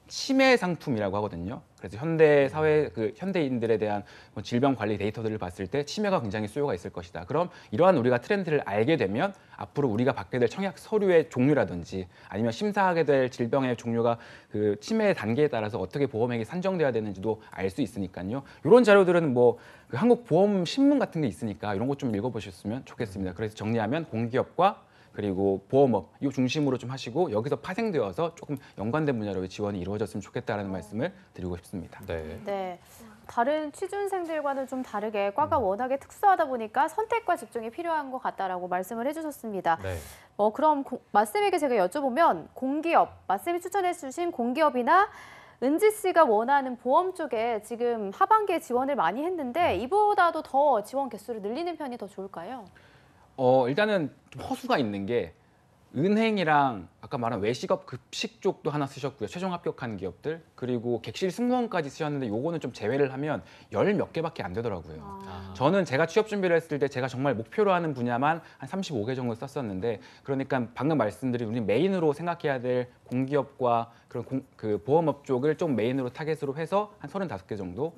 [SPEAKER 4] 치매 상품이라고 하거든요. 그래서 현대 사회 현대인들에 대한 질병 관리 데이터들을 봤을 때 치매가 굉장히 수요가 있을 것이다. 그럼 이러한 우리가 트렌드를 알게 되면 앞으로 우리가 받게 될 청약 서류의 종류라든지 아니면 심사하게 될 질병의 종류가 그 치매의 단계에 따라서 어떻게 보험액이 산정돼야 되는지도 알 수 있으니까요. 이런 자료들은 뭐 그 한국 보험 신문 같은 게 있으니까 이런 것 좀 읽어보셨으면 좋겠습니다. 그래서 정리하면 공기업과 그리고 보험업 이 중심으로 좀 하시고 여기서 파생되어서 조금 연관된 분야로 지원이 이루어졌으면 좋겠다라는 말씀을 드리고 싶습니다.
[SPEAKER 1] 네.
[SPEAKER 2] 네. 다른 취준생들과는 좀 다르게 과가 워낙에 특수하다 보니까 선택과 집중이 필요한 것 같다라고 말씀을 해주셨습니다.
[SPEAKER 1] 네.
[SPEAKER 2] 그럼 맞쌤에게 제가 여쭤보면 공기업, 맞쌤이 추천해 주신 공기업이나 은지 씨가 원하는 보험 쪽에 지금 하반기에 지원을 많이 했는데 이보다도 더 지원 개수를 늘리는 편이 더 좋을까요?
[SPEAKER 4] 일단은 좀 허수가 있는 게 은행이랑 아까 말한 외식업 급식 쪽도 하나 쓰셨고요. 최종 합격한 기업들 그리고 객실 승무원까지 쓰셨는데 요거는 좀 제외를 하면 열 몇 개밖에 안 되더라고요. 저는 제가 취업 준비를 했을 때 제가 정말 목표로 하는 분야만 한 35개 정도 썼었는데 그러니까 방금 말씀드린 우리 메인으로 생각해야 될 공기업과 그런 그 보험업 쪽을 좀 메인으로 타겟으로 해서 한 35개 정도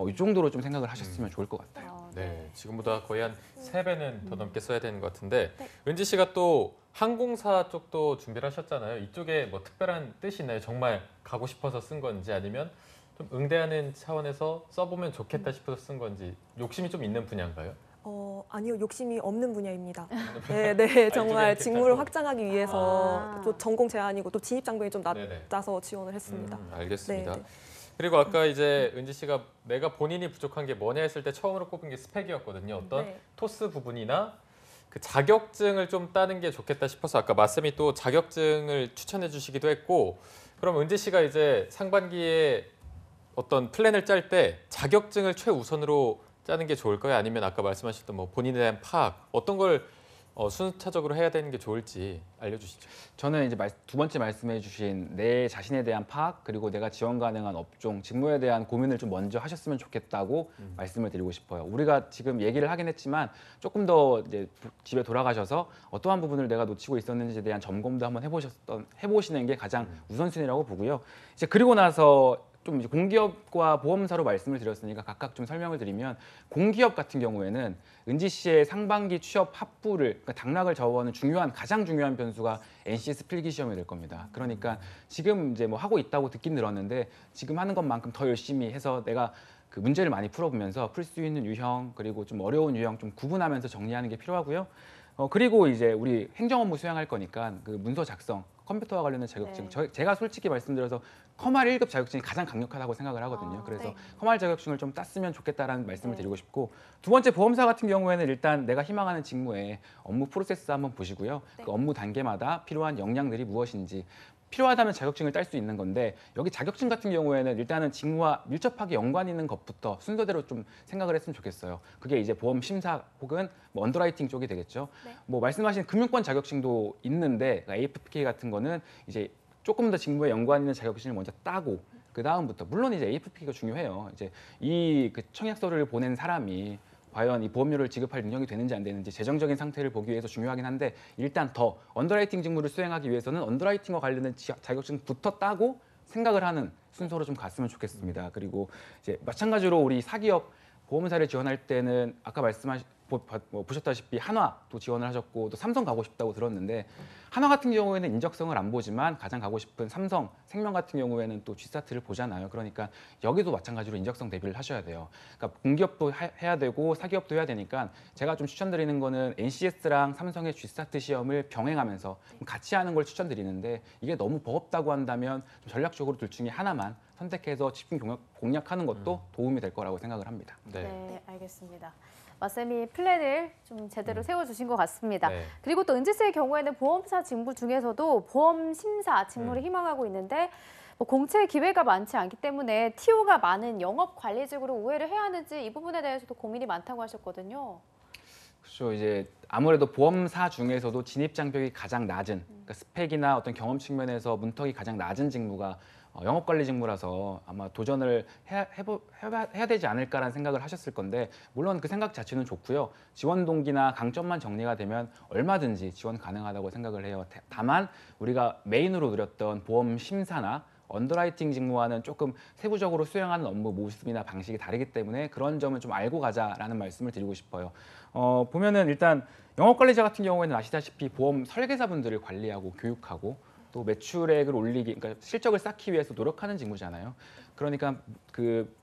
[SPEAKER 4] 이 정도로 좀 생각을 하셨으면 좋을 것 같아요.
[SPEAKER 1] 네, 지금보다 거의 한 3배는 더 넘게 써야 되는 것 같은데
[SPEAKER 2] 네.
[SPEAKER 1] 은지 씨가 또 항공사 쪽도 준비를 하셨잖아요. 이쪽에 뭐 특별한 뜻이 있나요? 정말 가고 싶어서 쓴 건지 아니면 좀 응대하는 차원에서 써보면 좋겠다 싶어서 쓴 건지 욕심이 좀 있는 분야인가요?
[SPEAKER 5] 아니요, 욕심이 없는 분야입니다. 네, 정말
[SPEAKER 1] 이렇게
[SPEAKER 5] 직무를
[SPEAKER 1] 하고.
[SPEAKER 5] 확장하기 위해서
[SPEAKER 2] 아.
[SPEAKER 5] 또 전공 제한이고 또 진입 장벽이 좀
[SPEAKER 1] 네네.
[SPEAKER 5] 낮아서 지원을 했습니다.
[SPEAKER 1] 알겠습니다.
[SPEAKER 5] 네.
[SPEAKER 1] 그리고 아까 이제 은지 씨가 내가 본인이 부족한 게 뭐냐 했을 때 처음으로 꼽은 게 스펙이었거든요. 어떤
[SPEAKER 2] 네.
[SPEAKER 1] 토스 부분이나 그 자격증을 좀 따는 게 좋겠다 싶어서 아까 마쌤이 또 자격증을 추천해 주시기도 했고 그럼 은지 씨가 이제 상반기에 어떤 플랜을 짤 때 자격증을 최우선으로 짜는 게 좋을까요? 아니면 아까 말씀하셨던 뭐 본인에 대한 파악 어떤 걸 순차적으로 해야 되는 게 좋을지 알려주시죠.
[SPEAKER 4] 저는 이제 두 번째 말씀해 주신 내 자신에 대한 파악 그리고 내가 지원 가능한 업종, 직무에 대한 고민을 좀 먼저 하셨으면 좋겠다고 말씀을 드리고 싶어요. 우리가 지금 얘기를 하긴 했지만 조금 더 이제 집에 돌아가셔서 어떠한 부분을 내가 놓치고 있었는지에 대한 점검도 한번 해보시는 게 가장 우선순위라고 보고요. 이제 그리고 나서 좀 이제 공기업과 보험사로 말씀을 드렸으니까 각각 좀 설명을 드리면 공기업 같은 경우에는 은지 씨의 상반기 취업 합부를 그러니까 당락을 좌우하는 가장 중요한 변수가 NCS 필기 시험이 될 겁니다. 그러니까 지금 이제 뭐 하고 있다고 듣긴 들었는데 지금 하는 것만큼 더 열심히 해서 내가 그 문제를 많이 풀어보면서 풀 수 있는 유형 그리고 좀 어려운 유형 좀 구분하면서 정리하는 게 필요하고요. 그리고 이제 우리 행정 업무 수행할 거니까 그 문서 작성, 컴퓨터와 관련된 자격증,
[SPEAKER 2] 네.
[SPEAKER 4] 제가 솔직히 말씀드려서 커말 1급 자격증이 가장 강력하다고 생각을 하거든요. 그래서
[SPEAKER 2] 네.
[SPEAKER 4] 커말 자격증을 좀 땄으면 좋겠다라는 말씀을
[SPEAKER 2] 네.
[SPEAKER 4] 드리고 싶고 두 번째 보험사 같은 경우에는 일단 내가 희망하는 직무의 업무 프로세스 한번 보시고요.
[SPEAKER 2] 네.
[SPEAKER 4] 그 업무 단계마다 필요한 역량들이 무엇인지 필요하다면 자격증을 딸 수 있는 건데 여기 자격증 같은 경우에는 일단은 직무와 밀접하게 연관 있는 것부터 순서대로 좀 생각을 했으면 좋겠어요. 그게 이제 보험 심사 혹은 뭐 언더라이팅 쪽이 되겠죠.
[SPEAKER 2] 네.
[SPEAKER 4] 뭐 말씀하신 금융권 자격증도 있는데 그러니까 AFPK 같은 거는 이제 조금 더 직무에 연관 있는 자격증을 먼저 따고 그 다음부터 물론 이제 AFPK가 중요해요. 이제 이 그 청약 서류를 보낸 사람이 과연 이 보험료를 지급할 능력이 되는지 안 되는지 재정적인 상태를 보기 위해서 중요하긴 한데 일단 더 언더라이팅 직무를 수행하기 위해서는 언더라이팅과 관련된 자격증부터 따고 생각을 하는 순서로 좀 갔으면 좋겠습니다. 그리고 이제 마찬가지로 우리 사기업 보험사를 지원할 때는 아까 보셨다시피 한화도 지원을 하셨고 또 삼성 가고 싶다고 들었는데 한화 같은 경우에는 인적성을 안 보지만 가장 가고 싶은 삼성, 생명 같은 경우에는 또 G사트를 보잖아요. 그러니까 여기도 마찬가지로 인적성 대비를 하셔야 돼요. 그러니까 공기업도 해야 되고 사기업도 해야 되니까 제가 좀 추천드리는 거는 NCS랑 삼성의 G사트 시험을 병행하면서 같이 하는 걸 추천드리는데 이게 너무 버겁다고 한다면 좀 전략적으로 둘 중에 하나만 선택해서 집중 공략하는 것도 도움이 될 거라고 생각을 합니다.
[SPEAKER 2] 네, 알겠습니다. 마쌤이 플랜을 좀 제대로 세워주신 것 같습니다.
[SPEAKER 1] 네.
[SPEAKER 2] 그리고 또 은지 씨의 경우에는 보험사 직무 중에서도 보험 심사 직무를 희망하고 있는데 뭐 공채 기회가 많지 않기 때문에 TO가 많은 영업 관리직으로 우회를 해야 하는지 이 부분에 대해서도 고민이 많다고 하셨거든요.
[SPEAKER 4] 그렇죠. 이제 아무래도 보험사 중에서도 진입 장벽이 가장 낮은 그러니까 스펙이나 어떤 경험 측면에서 문턱이 가장 낮은 직무가 영업관리 직무라서 아마 도전을 해야 되지 않을까라는 생각을 하셨을 건데 물론 그 생각 자체는 좋고요. 지원 동기나 강점만 정리가 되면 얼마든지 지원 가능하다고 생각을 해요. 다만 우리가 메인으로 누렸던 보험 심사나 언더라이팅 직무와는 조금 세부적으로 수행하는 업무 모습이나 방식이 다르기 때문에 그런 점을 좀 알고 가자라는 말씀을 드리고 싶어요. 보면은 일단 영업관리자 같은 경우에는 아시다시피 보험 설계사분들을 관리하고 교육하고 또 매출액을 올리기, 그러니까 실적을 쌓기 위해서 노력하는 직무잖아요. 그러니까 그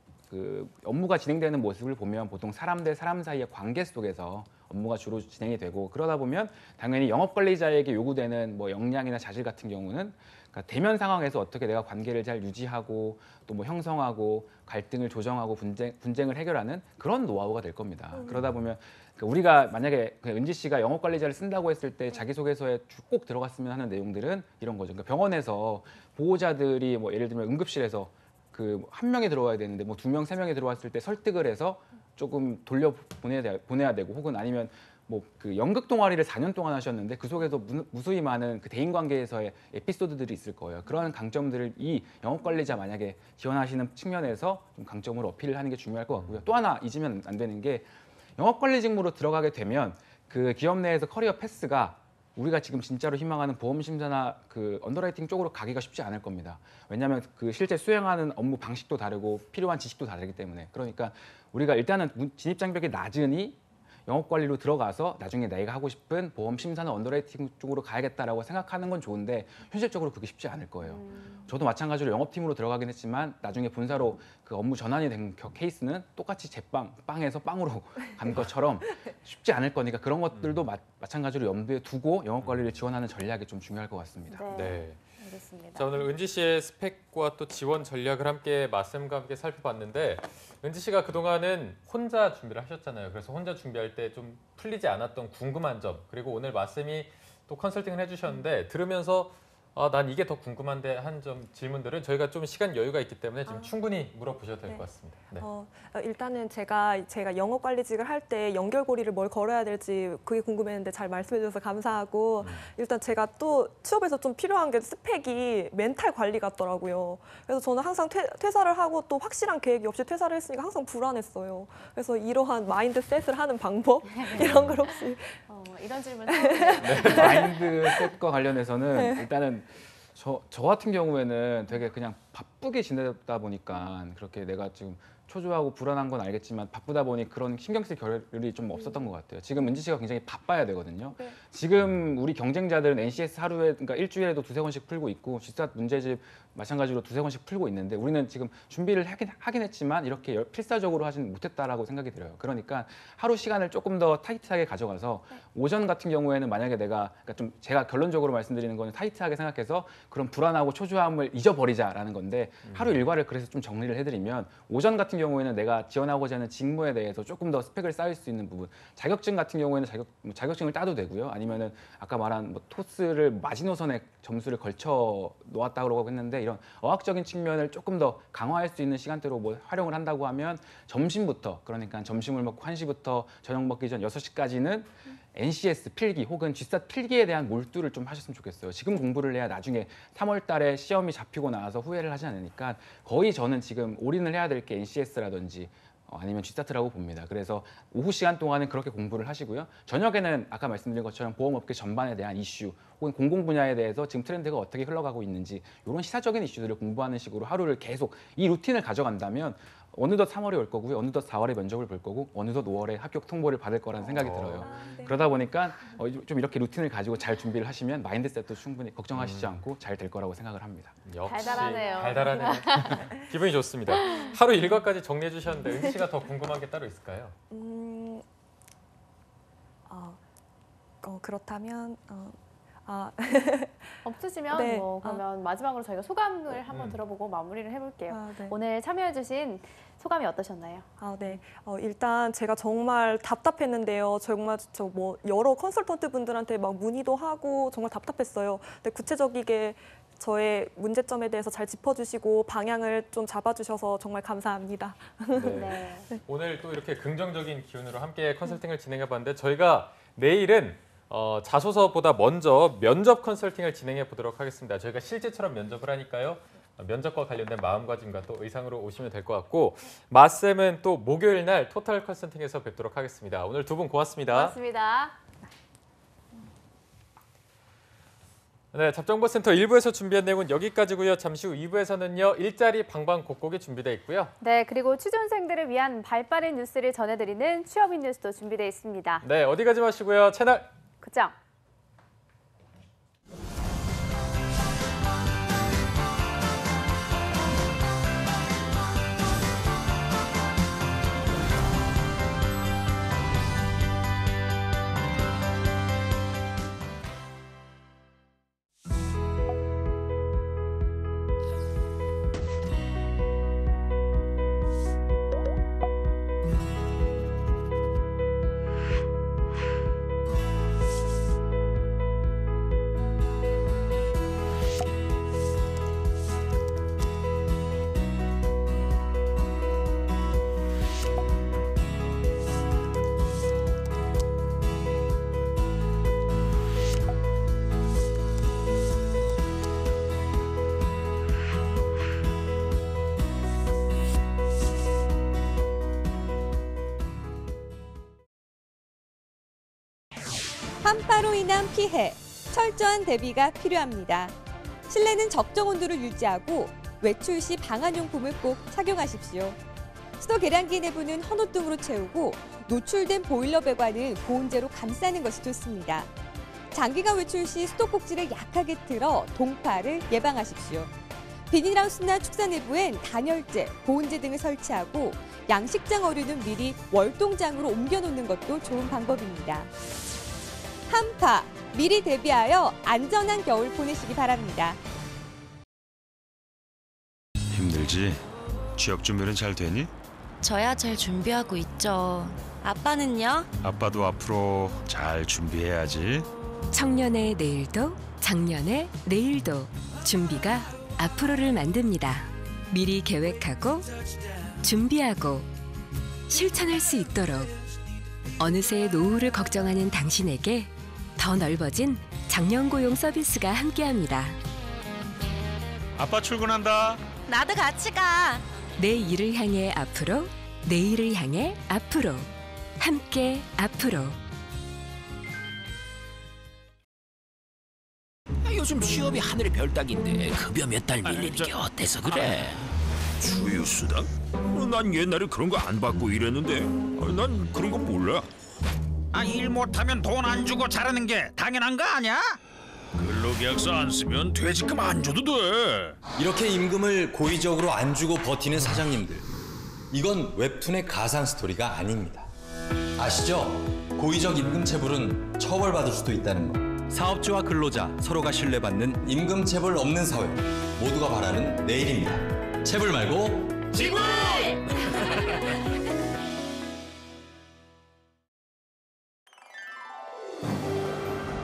[SPEAKER 4] 업무가 진행되는 모습을 보면 보통 사람 대 사람 사이의 관계 속에서 업무가 주로 진행이 되고 그러다 보면 당연히 영업관리자에게 요구되는 뭐 역량이나 자질 같은 경우는 그러니까 대면 상황에서 어떻게 내가 관계를 잘 유지하고 또 뭐 형성하고 갈등을 조정하고 분쟁을 해결하는 그런 노하우가 될 겁니다. 그러다 보면 우리가 만약에 은지 씨가 영업관리자를 쓴다고 했을 때 자기소개서에 꼭 들어갔으면 하는 내용들은 이런 거죠. 그러니까 병원에서 보호자들이 뭐 예를 들면 응급실에서 그 한 명이 들어와야 되는데 뭐 2명, 3명이 들어왔을 때 설득을 해서 조금 돌려 보내야 되고 혹은 아니면 뭐 그 연극 동아리를 4년 동안 하셨는데 그 속에서 무수히 많은 그 대인 관계에서의 에피소드들이 있을 거예요. 그런 강점들을 이 영업관리자 만약에 지원하시는 측면에서 좀 강점으로 어필을 하는 게 중요할 것 같고요. 또 하나 잊으면 안 되는 게 영업관리 직무로 들어가게 되면 그 기업 내에서 커리어 패스가 우리가 지금 진짜로 희망하는 보험 심사나 그 언더라이팅 쪽으로 가기가 쉽지 않을 겁니다. 왜냐하면 그 실제 수행하는 업무 방식도 다르고 필요한 지식도 다르기 때문에 그러니까 우리가 일단은 진입 장벽이 낮으니 영업관리로 들어가서 나중에 내가 하고 싶은 보험 심사나 언더라이팅 쪽으로 가야겠다라고 생각하는 건 좋은데 현실적으로 그게 쉽지 않을 거예요. 저도 마찬가지로 영업팀으로 들어가긴 했지만 나중에 본사로 그 업무 전환이 된 케이스는 똑같이 빵에서 빵으로 간 것처럼 쉽지 않을 거니까 그런 것들도 마찬가지로 염두에 두고 영업관리를 지원하는 전략이 좀 중요할 것 같습니다.
[SPEAKER 1] 네.
[SPEAKER 2] 알겠습니다.
[SPEAKER 1] 자, 오늘 은지 씨의 스펙과 또 지원 전략을 함께 마쌤과 함께 살펴봤는데 은지 씨가 그동안은 혼자 준비를 하셨잖아요. 그래서 혼자 준비할 때 좀 풀리지 않았던 궁금한 점 그리고 오늘 마쌤이 또 컨설팅을 해주셨는데 들으면서 난 이게 더 궁금한데 한 점 질문들은 저희가 좀 시간 여유가 있기 때문에 지금 충분히 물어보셔도 될 것 같습니다. 네.
[SPEAKER 5] 일단은 제가 영업관리직을 할 때 연결고리를 뭘 걸어야 될지 그게 궁금했는데 잘 말씀해 주셔서 감사하고 일단 제가 또 취업에서 좀 필요한 게 스펙이 멘탈 관리 같더라고요. 그래서 저는 항상 퇴사를 하고 또 확실한 계획이 없이 퇴사를 했으니까 항상 불안했어요. 그래서 이러한 마인드셋을 하는 방법 이런 걸 혹시
[SPEAKER 2] 이런 질문
[SPEAKER 4] 마인드셋과 관련해서는 일단은 저 같은 경우에는 되게 그냥 바쁘게 지내다 보니까 그렇게 내가 지금 초조하고 불안한 건 알겠지만 바쁘다 보니 그런 신경 쓸 겨를이 좀 없었던 것 같아요. 지금 은지 씨가 굉장히 바빠야 되거든요.
[SPEAKER 5] 네.
[SPEAKER 4] 지금 우리 경쟁자들은 NCS 하루에 그러니까 일주일에도 2~3권씩 풀고 있고 G스tat 문제집 마찬가지로 2~3권씩 풀고 있는데 우리는 지금 준비를 하긴 했지만 이렇게 필사적으로 하진 못했다라고 생각이 들어요. 그러니까 하루 시간을 조금 더 타이트하게 가져가서 오전 같은 경우에는 만약에 내가 그러니까 좀 제가 결론적으로 말씀드리는 거는 타이트하게 생각해서 그런 불안하고 초조함을 잊어버리자라는 건데 하루 일과를 그래서 좀 정리를 해드리면 오전 같은 경우에는 내가 지원하고자 하는 직무에 대해서 조금 더 스펙을 쌓을 수 있는 부분 자격증 같은 경우에는 자격증을 따도 되고요. 아니면은 아까 말한 뭐 토스를 마지노선에 점수를 걸쳐 놓았다고 했는데 이런 어학적인 측면을 조금 더 강화할 수 있는 시간대로 뭐 활용을 한다고 하면 점심부터 그러니까 점심을 먹고 1시부터 저녁 먹기 전 6시까지는 NCS 필기 혹은 G스tat 필기에 대한 몰두를 좀 하셨으면 좋겠어요. 지금 공부를 해야 나중에 3월 달에 시험이 잡히고 나서 후회를 하지 않으니까 거의 저는 지금 올인을 해야 될 게 NCS라든지 아니면 G스tat라고 봅니다. 그래서 오후 시간 동안은 그렇게 공부를 하시고요. 저녁에는 아까 말씀드린 것처럼 보험업계 전반에 대한 이슈 혹은 공공 분야에 대해서 지금 트렌드가 어떻게 흘러가고 있는지 이런 시사적인 이슈들을 공부하는 식으로 하루를 계속 이 루틴을 가져간다면 어느덧 3월이 올 거고요. 어느덧 4월에 면접을 볼 거고 어느덧 5월에 합격 통보를 받을 거라는 생각이 들어요.
[SPEAKER 5] 네.
[SPEAKER 4] 그러다 보니까 좀 이렇게 루틴을 가지고 잘 준비를 하시면 마인드셋도 충분히 걱정하시지 않고 잘 될 거라고 생각을 합니다.
[SPEAKER 1] 역시
[SPEAKER 2] 달달하네요.
[SPEAKER 1] 달달하네요. 기분이 좋습니다. 하루 일과까지 정리해 주셨는데 은지 씨가 더 궁금한 게 따로 있을까요?
[SPEAKER 5] 그렇다면
[SPEAKER 2] 없으시면
[SPEAKER 5] 네.
[SPEAKER 2] 뭐 그러면 마지막으로 저희가 소감을 한번 들어보고 마무리를 해볼게요.
[SPEAKER 5] 네.
[SPEAKER 2] 오늘 참여해주신 소감이 어떠셨나요?
[SPEAKER 5] 네. 일단 제가 정말 답답했는데요. 정말 여러 컨설턴트 분들한테 막 문의도 하고 정말 답답했어요. 근데 구체적이게 저의 문제점에 대해서 잘 짚어주시고 방향을 좀 잡아주셔서 정말 감사합니다.
[SPEAKER 1] 네. 오늘 또 이렇게 긍정적인 기운으로 함께 컨설팅을 진행해봤는데 저희가 내일은 자소서보다 먼저 면접 컨설팅을 진행해 보도록 하겠습니다. 저희가 실제처럼 면접을 하니까요. 면접과 관련된 마음가짐과 또 의상으로 오시면 될 것 같고 마쌤은 또 목요일 날 토탈 컨설팅에서 뵙도록 하겠습니다. 오늘 두 분 고맙습니다.
[SPEAKER 2] 고맙습니다.
[SPEAKER 1] 네, 잡정보센터 1부에서 준비한 내용은 여기까지고요. 잠시 후 2부에서는요. 일자리 방방곡곡이 준비되어 있고요.
[SPEAKER 2] 네, 그리고 취준생들을 위한 발빠른 뉴스를 전해드리는 취업인 뉴스도 준비되어 있습니다.
[SPEAKER 1] 네, 어디 가지 마시고요. 채널
[SPEAKER 2] 고정.
[SPEAKER 7] 한파로 인한 피해, 철저한 대비가 필요합니다. 실내는 적정 온도를 유지하고 외출 시 방한용품을 꼭 착용하십시오. 수도 계량기 내부는 헌옷 등으로 채우고 노출된 보일러 배관은 보온재로 감싸는 것이 좋습니다. 장기가 외출 시 수도꼭지를 약하게 틀어 동파를 예방하십시오. 비닐하우스나 축사 내부엔 단열재, 보온재 등을 설치하고 양식장 어류는 미리 월동장으로 옮겨놓는 것도 좋은 방법입니다. 한파, 미리 대비하여 안전한 겨울 보내시기 바랍니다.
[SPEAKER 8] 힘들지? 취업 준비는 잘 되니?
[SPEAKER 9] 저야 잘 준비하고 있죠. 아빠는요?
[SPEAKER 8] 아빠도 앞으로 잘 준비해야지.
[SPEAKER 10] 청년의 내일도 작년의 내일도 준비가 앞으로를 만듭니다. 미리 계획하고 준비하고 실천할 수 있도록 어느새 노후를 걱정하는 당신에게 더 넓어진 장년고용 서비스가 함께합니다.
[SPEAKER 8] 아빠 출근한다.
[SPEAKER 9] 나도 같이 가.
[SPEAKER 10] 내 일을 향해 앞으로, 내일을 향해 앞으로, 함께 앞으로.
[SPEAKER 11] 요즘 취업이 하늘의 별 따기인데 급여 몇 달 밀리는 게 어때서 그래?
[SPEAKER 12] 주휴수당? 난 옛날에 그런 거 안 받고 일했는데 난 그런 거 몰라.
[SPEAKER 11] 일 못하면 돈 안 주고 자르는 게 당연한 거 아니야?
[SPEAKER 12] 근로계약서 안 쓰면 퇴직금 안 줘도 돼.
[SPEAKER 13] 이렇게 임금을 고의적으로 안 주고 버티는 사장님들, 이건 웹툰의 가상 스토리가 아닙니다. 아시죠? 고의적 임금 체불은 처벌받을 수도 있다는 거. 사업주와 근로자 서로가 신뢰받는 임금 체불 없는 사회, 모두가 바라는 내일입니다. 체불 말고
[SPEAKER 11] 지불!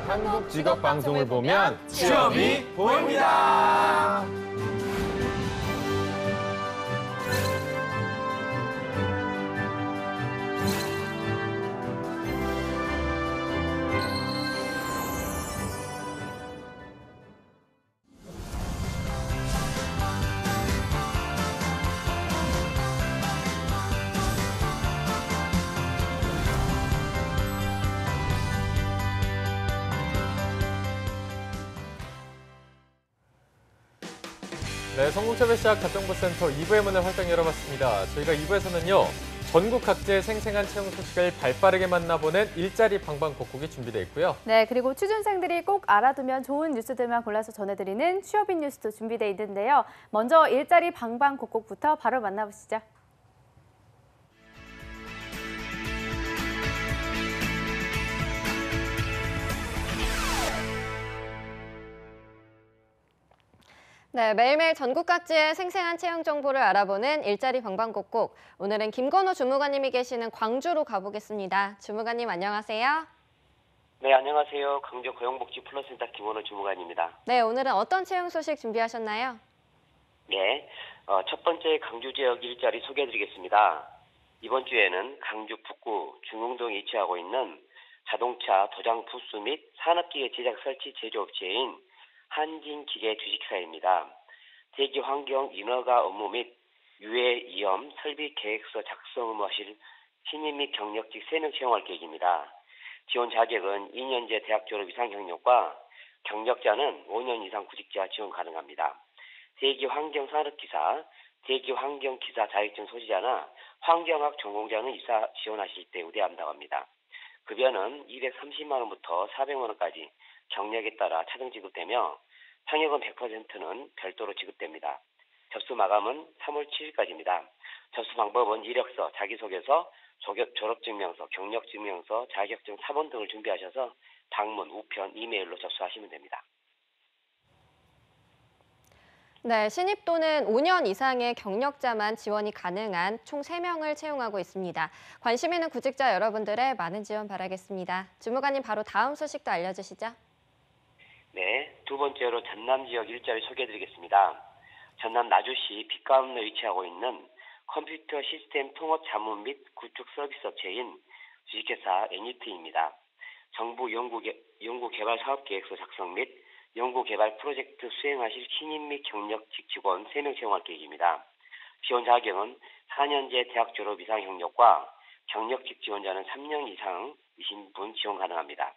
[SPEAKER 1] 한국 직업 방송을 보면
[SPEAKER 11] 취업이 보입니다.
[SPEAKER 1] 네, 성공체배 시작 가정부센터 2부의 문을 활짝 열어봤습니다. 저희가 2부에서는요. 전국 각지의 생생한 채용 소식을 발빠르게 만나보는 일자리 방방곡곡이 준비되어 있고요.
[SPEAKER 2] 네, 그리고 취준생들이 꼭 알아두면 좋은 뉴스들만 골라서 전해드리는 취업인 뉴스도 준비되어 있는데요. 먼저 일자리 방방곡곡부터 바로 만나보시죠.
[SPEAKER 6] 네, 매일매일 전국 각지의 생생한 채용 정보를 알아보는 일자리 방방곡곡. 오늘은 김건우 주무관님이 계시는 광주로 가보겠습니다. 주무관님 안녕하세요.
[SPEAKER 14] 네, 안녕하세요. 광주 고용복지 플러스센터 김건우 주무관입니다.
[SPEAKER 6] 네, 오늘은 어떤 채용 소식 준비하셨나요?
[SPEAKER 14] 네, 첫 번째 강주 지역 일자리 소개해드리겠습니다. 이번 주에는 강주 북구 중흥동에 위치하고 있는 자동차 도장 부수 및 산업기계 제작 설치 제조업체인 한진기계 주식사입니다. 대기 환경 인허가 업무 및 유해 이염 설비 계획서 작성 업무 하실 신입 및 경력직 3명 채용할 계획입니다. 지원 자격은 2년제 대학 졸업 이상 경력과 경력자는 5년 이상 구직자 지원 가능합니다. 대기 환경 산업기사, 대기 환경 기사 자격증 소지자나 환경학 전공자는 입사 지원하실 때 우대한다고 합니다. 급여는 230만 원부터 400만 원까지 경력에 따라 차등 지급되며 상여금 100%는 별도로 지급됩니다. 접수 마감은 3월 7일까지입니다. 접수 방법은 이력서, 자기소개서, 졸업증명서, 경력증명서, 자격증 사본 등을 준비하셔서 방문, 우편, 이메일로 접수하시면 됩니다.
[SPEAKER 6] 네, 신입 또는 5년 이상의 경력자만 지원이 가능한 총 3명을 채용하고 있습니다. 관심 있는 구직자 여러분들의 많은 지원 바라겠습니다. 주무관님 바로 다음 소식도 알려주시죠.
[SPEAKER 14] 네, 두 번째로 전남 지역 일자리 소개해드리겠습니다. 전남 나주시 빛가운에 위치하고 있는 컴퓨터 시스템 통합 자문 및 구축 서비스 업체인 주식회사 NUT입니다. 정부 연구개발 사업계획서 작성 및 연구개발 프로젝트 수행하실 신입 및 경력직 직원 3명 채용할 계획입니다. 지원 자격은 4년제 대학 졸업 이상 경력과 경력직 지원자는 3년 이상이신 분 지원 가능합니다.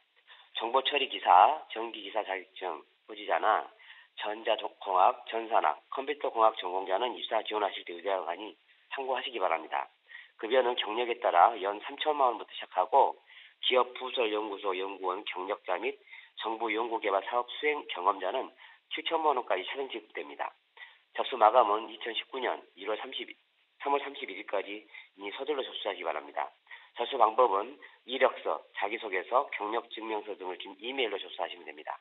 [SPEAKER 14] 정보처리기사, 전기기사 자격증 소지자나 전자공학, 전산학, 컴퓨터공학 전공자는 입사 지원하실 때 의뢰하니 참고하시기 바랍니다. 급여는 경력에 따라 연 3천만 원부터 시작하고 기업 부설 연구소 연구원 경력자 및 정부 연구개발 사업 수행 경험자는 7천만 원까지 차등 지급됩니다. 접수 마감은 2019년 3월 31일까지 서둘러 접수하시기 바랍니다. 접수 방법은 이력서, 자기소개서, 경력증명서 등을 준 이메일로 접수하시면 됩니다.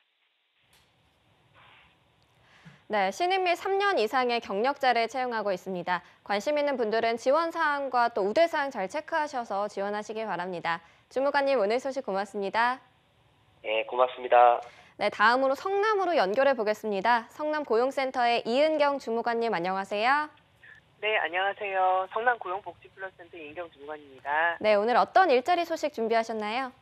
[SPEAKER 6] 네, 신입 및 3년 이상의 경력자를 채용하고 있습니다. 관심 있는 분들은 지원 사항과 또 우대 사항 잘 체크하셔서 지원하시기 바랍니다. 주무관님 오늘 소식 고맙습니다.
[SPEAKER 14] 네, 고맙습니다.
[SPEAKER 6] 네, 다음으로 성남으로 연결해 보겠습니다. 성남고용센터의 이은경 주무관님 안녕하세요.
[SPEAKER 15] 네, 안녕하세요. 성남고용복지플러스센터 이은경 주무관입니다.
[SPEAKER 6] 네, 오늘 어떤 일자리 소식 준비하셨나요?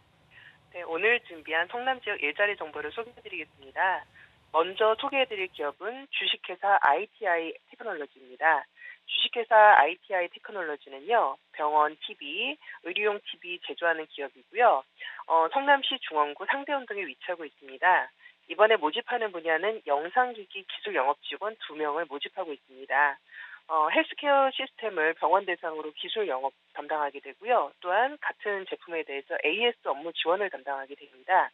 [SPEAKER 15] 네, 오늘 준비한 성남 지역 일자리 정보를 소개해드리겠습니다. 먼저 소개해드릴 기업은 주식회사 ITI 테크놀로지입니다. 주식회사 ITI 테크놀로지는요, 병원 TV, 의료용 TV 제조하는 기업이고요. 성남시 중원구 상대원 등에 위치하고 있습니다. 이번에 모집하는 분야는 영상기기 기술 영업 직원 2명을 모집하고 있습니다. 헬스케어 시스템을 병원 대상으로 기술 영업 담당하게 되고요. 또한 같은 제품에 대해서 AS 업무 지원을 담당하게 됩니다.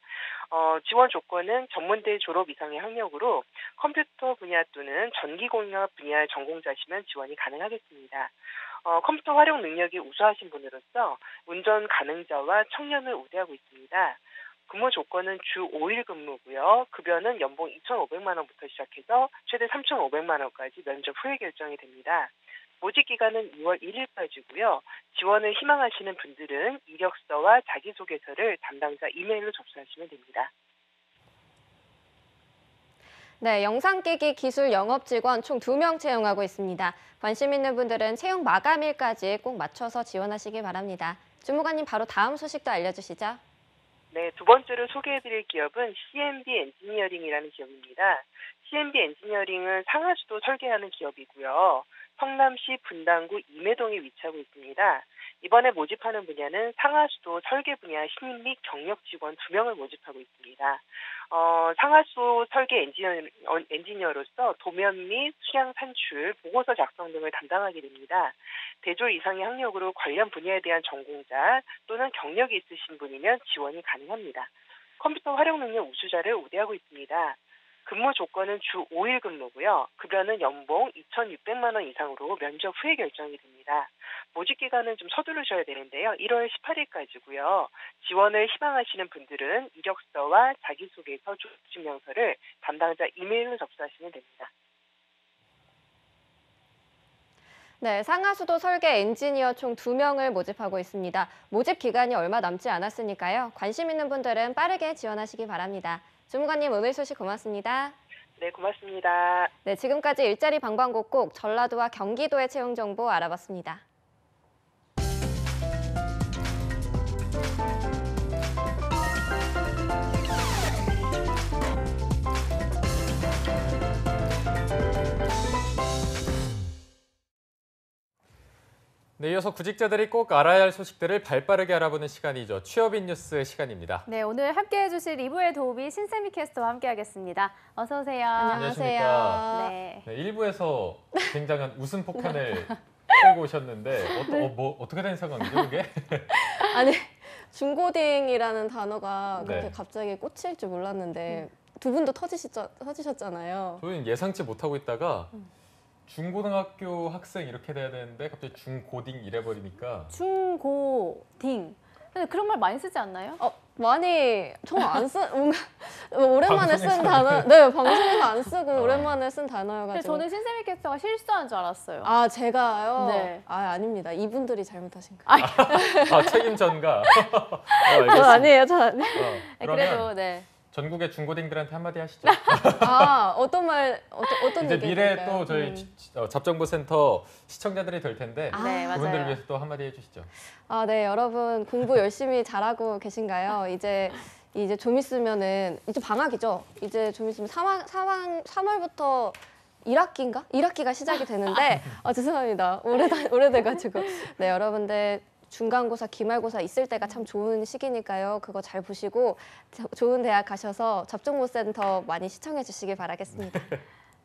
[SPEAKER 15] 지원 조건은 전문대 졸업 이상의 학력으로 컴퓨터 분야 또는 전기공학 분야의 전공자시면 지원이 가능하겠습니다. 컴퓨터 활용 능력이 우수하신 분으로서 운전 가능자와 청년을 우대하고 있습니다. 근무 조건은 주 5일 근무고요. 급여는 연봉 2,500만 원부터 시작해서 최대 3,500만 원까지 면접 후에 결정이 됩니다. 모집 기간은 2월 1일까지고요. 지원을 희망하시는 분들은 이력서와 자기소개서를 담당자 이메일로 접수하시면 됩니다.
[SPEAKER 6] 네, 영상기기 기술 영업 직원 총 2명 채용하고 있습니다. 관심 있는 분들은 채용 마감일까지 꼭 맞춰서 지원하시기 바랍니다. 주무관님 바로 다음 소식도 알려주시죠.
[SPEAKER 15] 네, 두 번째로 소개해드릴 기업은 CMB 엔지니어링이라는 기업입니다. CNB 엔지니어링은 상하수도 설계하는 기업이고요. 성남시 분당구 임해동에 위치하고 있습니다. 이번에 모집하는 분야는 상하수도 설계 분야 신입 및 경력 직원 2명을 모집하고 있습니다. 상하수도 설계 엔지니어로서 도면 및 수량 산출, 보고서 작성 등을 담당하게 됩니다. 대졸 이상의 학력으로 관련 분야에 대한 전공자 또는 경력이 있으신 분이면 지원이 가능합니다. 컴퓨터 활용 능력 우수자를 우대하고 있습니다. 근무 조건은 주 5일 근무고요. 급여는 연봉 2,600만 원 이상으로 면접 후에 결정이 됩니다. 모집 기간은 좀 서두르셔야 되는데요. 1월 18일까지고요. 지원을 희망하시는 분들은 이력서와 자기소개서, 졸업증명서를 담당자 이메일로 접수하시면 됩니다.
[SPEAKER 6] 네, 상하수도 설계 엔지니어 총 2명을 모집하고 있습니다. 모집 기간이 얼마 남지 않았으니까요. 관심 있는 분들은 빠르게 지원하시기 바랍니다. 주무관님, 오늘 소식 고맙습니다.
[SPEAKER 15] 네, 고맙습니다.
[SPEAKER 6] 네, 지금까지 일자리 방방곡곡 전라도와 경기도의 채용 정보 알아봤습니다.
[SPEAKER 1] 네, 이어서 구직자들이 꼭 알아야 할 소식들을 발빠르게 알아보는 시간이죠. 취업인 뉴스 시간입니다.
[SPEAKER 2] 네, 오늘 함께해 주실 2부의 도우미 신세미 캐스터와 함께하겠습니다. 어서 오세요.
[SPEAKER 1] 안녕하십니까.
[SPEAKER 2] 네.
[SPEAKER 1] 네, 1부에서 굉장한 웃음 폭탄을 빼고 오셨는데 어떻게 된 상황이죠, 이게?
[SPEAKER 6] 아니, 중고딩이라는 단어가 그렇게
[SPEAKER 1] 네.
[SPEAKER 6] 갑자기 꽂힐 줄 몰랐는데 두 분도 터지셨잖아요.
[SPEAKER 1] 저희는 예상치 못하고 있다가 중고등학교 학생 이렇게 돼야 되는데 갑자기 중고딩 이래버리니까.
[SPEAKER 2] 중고딩. 근데 그런 말 많이 쓰지 않나요?
[SPEAKER 6] 많이 저는 안 쓰. 오랜만에 쓴 단어. 네, 방송에서 안 쓰고 오랜만에 쓴 단어여가지고.
[SPEAKER 2] 저는 신세미 캐스터가 실수한 줄 알았어요.
[SPEAKER 6] 아, 제가요?
[SPEAKER 2] 네.
[SPEAKER 6] 아닙니다. 이분들이 잘못하신 거예요.
[SPEAKER 1] 책임 전가.
[SPEAKER 6] 저 아니에요, 저 아니에요.
[SPEAKER 1] 그러면
[SPEAKER 2] 그래도 네.
[SPEAKER 1] 전국의 중고딩들한테 한마디 하시죠.
[SPEAKER 6] 어떤
[SPEAKER 1] 이제
[SPEAKER 6] 얘기
[SPEAKER 1] 미래
[SPEAKER 6] 드릴까요?
[SPEAKER 1] 또 저희 잡정보센터 시청자들이 될 텐데
[SPEAKER 2] 네,
[SPEAKER 1] 그분들을
[SPEAKER 2] 맞아요.
[SPEAKER 1] 위해서 또 한마디 해주시죠.
[SPEAKER 6] 네, 여러분 공부 열심히 잘하고 계신가요? 이제 좀 있으면은 이제 방학이죠. 이제 좀 있으면 3월부터 1학기인가? 1학기가 시작이 되는데 죄송합니다. 오래돼가지고. 네, 여러분들 중간고사, 기말고사 있을 때가 참 좋은 시기니까요. 그거 잘 보시고 좋은 대학 가셔서 접종보센터 많이 시청해 주시길 바라겠습니다.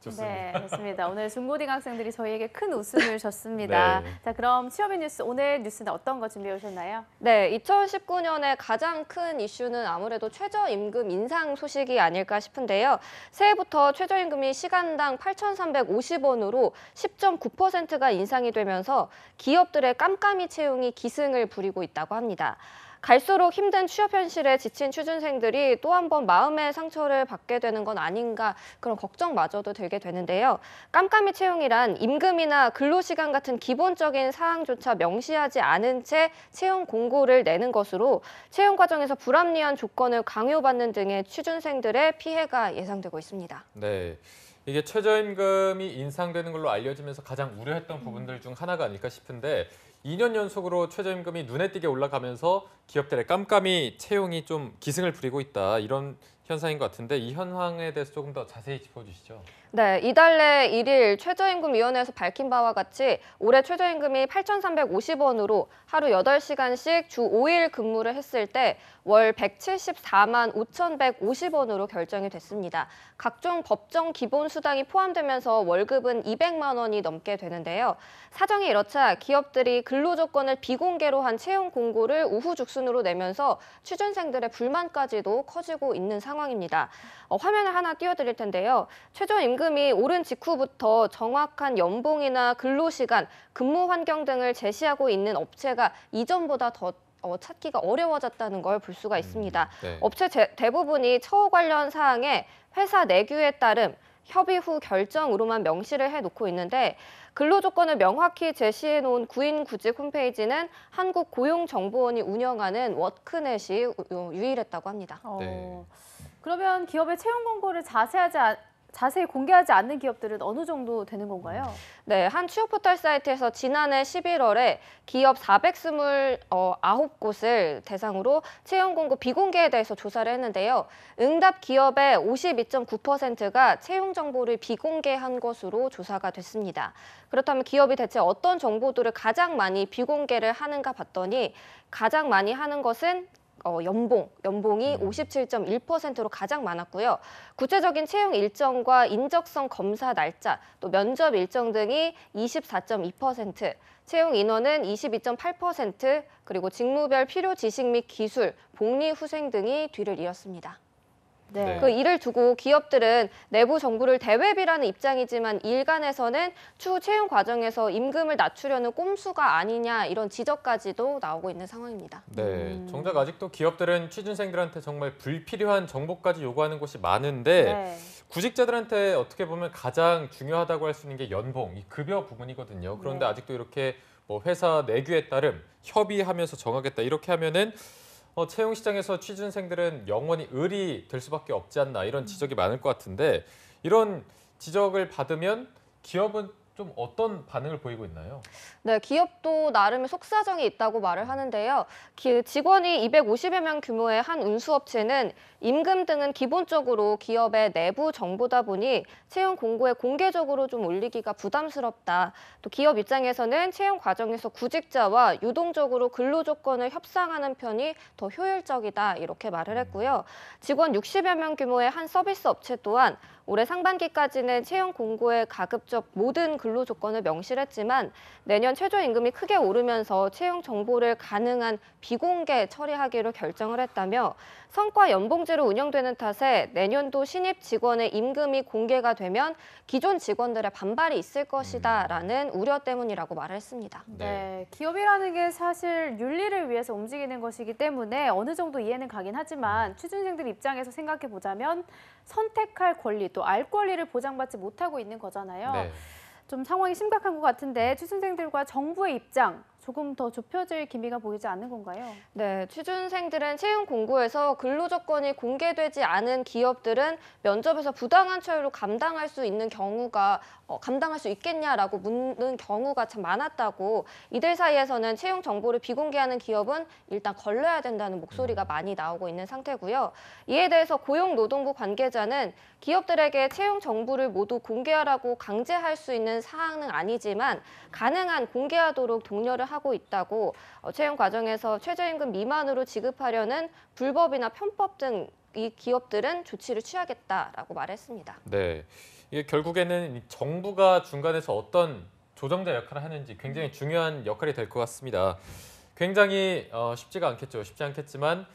[SPEAKER 1] 좋습니다.
[SPEAKER 2] 네, 좋습니다. 오늘 중고등 학생들이 저희에게 큰 웃음을 줬습니다.
[SPEAKER 1] 네.
[SPEAKER 2] 자, 그럼 취업인 뉴스 오늘 뉴스는 어떤 거 준비해 오셨나요?
[SPEAKER 6] 네, 2019년에 가장 큰 이슈는 아무래도 최저임금 인상 소식이 아닐까 싶은데요. 새해부터 최저임금이 시간당 8,350원으로 10.9%가 인상이 되면서 기업들의 깜깜이 채용이 기승을 부리고 있다고 합니다. 갈수록 힘든 취업 현실에 지친 취준생들이 또 한 번 마음의 상처를 받게 되는 건 아닌가 그런 걱정마저도 들게 되는데요. 깜깜이 채용이란 임금이나 근로시간 같은 기본적인 사항조차 명시하지 않은 채 채용 공고를 내는 것으로 채용 과정에서 불합리한 조건을 강요받는 등의 취준생들의 피해가 예상되고 있습니다.
[SPEAKER 1] 네. 이게 최저임금이 인상되는 걸로 알려지면서 가장 우려했던 부분들 중 하나가 아닐까 싶은데 2년 연속으로 최저임금이 눈에 띄게 올라가면서 기업들의 깜깜이 채용이 좀 기승을 부리고 있다. 이런 현상인 것 같은데 이 현황에 대해서 조금 더 자세히 짚어주시죠.
[SPEAKER 6] 네, 이달 내 1일 최저임금위원회에서 밝힌 바와 같이 올해 최저임금이 8,350원으로 하루 8시간씩 주 5일 근무를 했을 때 월 174만 5,150원으로 결정이 됐습니다. 각종 법정 기본 수당이 포함되면서 월급은 200만 원이 넘게 되는데요. 사정이 이렇자 기업들이 근로조건을 비공개로 한 채용 공고를 우후죽순으로 내면서 취준생들의 불만까지도 커지고 있는 상황입니다. 화면을 하나 띄워드릴 텐데요. 최저임금이 오른 직후부터 정확한 연봉이나 근로시간, 근무 환경 등을 제시하고 있는 업체가 이전보다 더 찾기가 어려워졌다는 걸 볼 수가 있습니다.
[SPEAKER 1] 네.
[SPEAKER 6] 업체 대부분이 처우 관련 사항에 회사 내규에 따름 협의 후 결정으로만 명시를 해놓고 있는데 근로조건을 명확히 제시해놓은 구인구직 홈페이지는 한국고용정보원이 운영하는 워크넷이 유일했다고 합니다.
[SPEAKER 1] 네.
[SPEAKER 2] 그러면 기업의 채용 공고를 자세히 공개하지 않는 기업들은 어느 정도 되는 건가요?
[SPEAKER 6] 네, 한 취업 포털 사이트에서 지난해 11월에 기업 429곳을 대상으로 채용 공고 비공개에 대해서 조사를 했는데요. 응답 기업의 52.9%가 채용 정보를 비공개한 것으로 조사가 됐습니다. 그렇다면 기업이 대체 어떤 정보들을 가장 많이 비공개를 하는가 봤더니 가장 많이 하는 것은 연봉이 57.1%로 가장 많았고요. 구체적인 채용 일정과 인적성 검사 날짜, 또 면접 일정 등이 24.2%, 채용 인원은 22.8%, 그리고 직무별 필요 지식 및 기술, 복리 후생 등이 뒤를 이었습니다.
[SPEAKER 2] 네.
[SPEAKER 6] 그 이를 두고 기업들은 내부 정보를 대외비라는 입장이지만 일간에서는 추후 채용 과정에서 임금을 낮추려는 꼼수가 아니냐 이런 지적까지도 나오고 있는 상황입니다.
[SPEAKER 1] 네, 정작 아직도 기업들은 취준생들한테 정말 불필요한 정보까지 요구하는 곳이 많은데
[SPEAKER 2] 네.
[SPEAKER 1] 구직자들한테 어떻게 보면 가장 중요하다고 할 수 있는 게 연봉, 이 급여 부분이거든요. 그런데
[SPEAKER 2] 네.
[SPEAKER 1] 아직도 이렇게 뭐 회사 내규에 따름 협의하면서 정하겠다 이렇게 하면은 채용 시장에서 취준생들은 영원히 을이 될 수밖에 없지 않나 이런 지적이 많을 것 같은데 이런 지적을 받으면 기업은 좀 어떤 반응을 보이고 있나요?
[SPEAKER 6] 네, 기업도 나름의 속사정이 있다고 말을 하는데요. 직원이 250여 명 규모의 한 운수업체는 임금 등은 기본적으로 기업의 내부 정보다 보니 채용 공고에 공개적으로 좀 올리기가 부담스럽다. 또 기업 입장에서는 채용 과정에서 구직자와 유동적으로 근로 조건을 협상하는 편이 더 효율적이다 이렇게 말을 했고요. 직원 60여 명 규모의 한 서비스 업체 또한 올해 상반기까지는 채용 공고에 가급적 모든 근로 조건을 명시를 했지만 내년 최저임금이 크게 오르면서 채용 정보를 가능한 비공개 처리하기로 결정을 했다며 성과 연봉제로 운영되는 탓에 내년도 신입 직원의 임금이 공개가 되면 기존 직원들의 반발이 있을 것이다라는 우려 때문이라고 말을 했습니다.
[SPEAKER 2] 네, 기업이라는 게 사실 윤리를 위해서 움직이는 것이기 때문에 어느 정도 이해는 가긴 하지만 취준생들 입장에서 생각해 보자면 선택할 권리 또 알 권리를 보장받지 못하고 있는 거잖아요.
[SPEAKER 1] 네.
[SPEAKER 2] 좀 상황이 심각한 것 같은데 취준생들과 정부의 입장 조금 더 좁혀질 기미가 보이지 않는 건가요?
[SPEAKER 6] 네, 취준생들은 채용 공고에서 근로 조건이 공개되지 않은 기업들은 면접에서 부당한 처우를 감당할 수 있는 경우가 감당할 수 있겠냐라고 묻는 경우가 참 많았다고 이들 사이에서는 채용 정보를 비공개하는 기업은 일단 걸러야 된다는 목소리가 많이 나오고 있는 상태고요. 이에 대해서 고용노동부 관계자는 기업들에게 채용 정보를 모두 공개하라고 강제할 수 있는 사항은 아니지만 가능한 공개하도록 독려를 하고 있다고 채용 과정에서 최저임금 미만으로 지급하려는 불법이나 편법 등 이 기업들은 조치를 취하겠다라고 말했습니다.
[SPEAKER 1] 네, 이게 결국에는 정부가 중간에서 어떤 조정자 역할을 하는지 굉장히 중요한 역할이 될 것 같습니다. 굉장히 쉽지가 않겠죠. 쉽지 않겠지만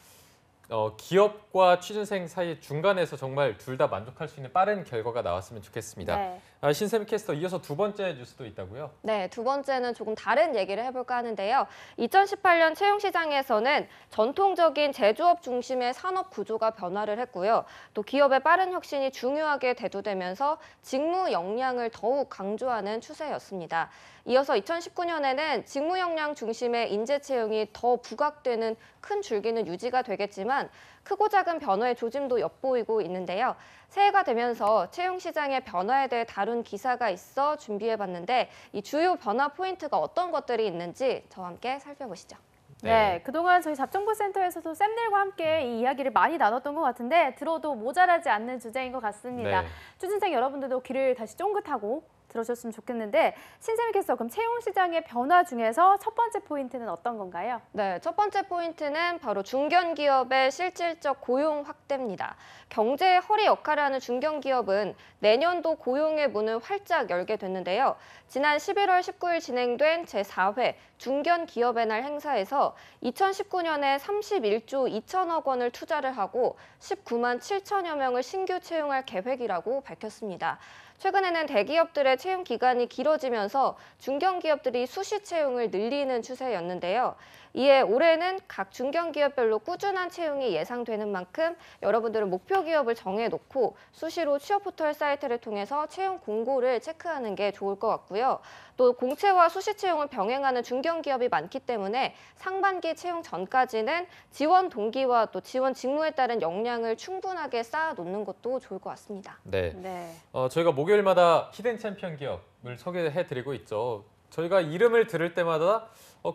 [SPEAKER 1] 기업과 취준생 사이 중간에서 정말 둘 다 만족할 수 있는 빠른 결과가 나왔으면 좋겠습니다.
[SPEAKER 2] 네.
[SPEAKER 1] 신세미 캐스터 이어서 두 번째 뉴스도 있다고요?
[SPEAKER 6] 네, 두 번째는 조금 다른 얘기를 해볼까 하는데요. 2018년 채용시장에서는 전통적인 제조업 중심의 산업 구조가 변화를 했고요. 또 기업의 빠른 혁신이 중요하게 대두되면서 직무 역량을 더욱 강조하는 추세였습니다. 이어서 2019년에는 직무 역량 중심의 인재 채용이 더 부각되는 큰 줄기는 유지가 되겠지만 크고 작은 변화의 조짐도 엿보이고 있는데요. 새해가 되면서 채용 시장의 변화에 대해 다룬 기사가 있어 준비해봤는데 이 주요 변화 포인트가 어떤 것들이 있는지 저와 함께 살펴보시죠.
[SPEAKER 2] 네, 그동안 저희 잡정보센터에서도 쌤들과 함께 이 이야기를 많이 나눴던 것 같은데 들어도 모자라지 않는 주제인 것 같습니다.
[SPEAKER 1] 네.
[SPEAKER 2] 취준생 여러분들도 귀를 다시 쫑긋하고 들으셨으면 좋겠는데 신세미 캐스터, 그럼 채용 시장의 변화 중에서 첫 번째 포인트는 어떤 건가요?
[SPEAKER 6] 네, 첫 번째 포인트는 바로 중견기업의 실질적 고용 확대입니다. 경제의 허리 역할을 하는 중견기업은 내년도 고용의 문을 활짝 열게 됐는데요. 지난 11월 19일 진행된 제4회 중견기업의 날 행사에서 2019년에 31조 2천억 원을 투자를 하고 19만 7천여 명을 신규 채용할 계획이라고 밝혔습니다. 최근에는 대기업들의 채용 기간이 길어지면서 중견기업들이 수시 채용을 늘리는 추세였는데요. 이에 올해는 각 중견기업별로 꾸준한 채용이 예상되는 만큼 여러분들은 목표 기업을 정해놓고 수시로 취업 포털 사이트를 통해서 채용 공고를 체크하는 게 좋을 것 같고요. 또 공채와 수시 채용을 병행하는 중견기업이 많기 때문에 상반기 채용 전까지는 지원 동기와 또 지원 직무에 따른 역량을 충분하게 쌓아놓는 것도 좋을 것 같습니다.
[SPEAKER 1] 네. 저희가 목요일마다 히든 챔피언 기업을 소개해드리고 있죠. 저희가 이름을 들을 때마다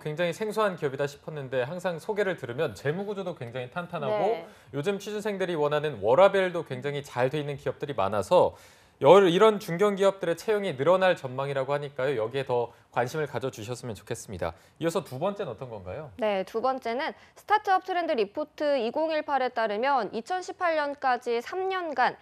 [SPEAKER 1] 굉장히 생소한 기업이다 싶었는데 항상 소개를 들으면 재무 구조도 굉장히 탄탄하고 요즘 취준생들이 원하는 워라밸도 굉장히 잘 돼 있는 기업들이 많아서 이런 중견기업들의 채용이 늘어날 전망이라고 하니까요. 여기에 더 관심을 가져주셨으면 좋겠습니다. 이어서 두 번째는 어떤 건가요?
[SPEAKER 6] 네, 두 번째는 스타트업 트렌드 리포트 2018에 따르면 2018년까지 3년간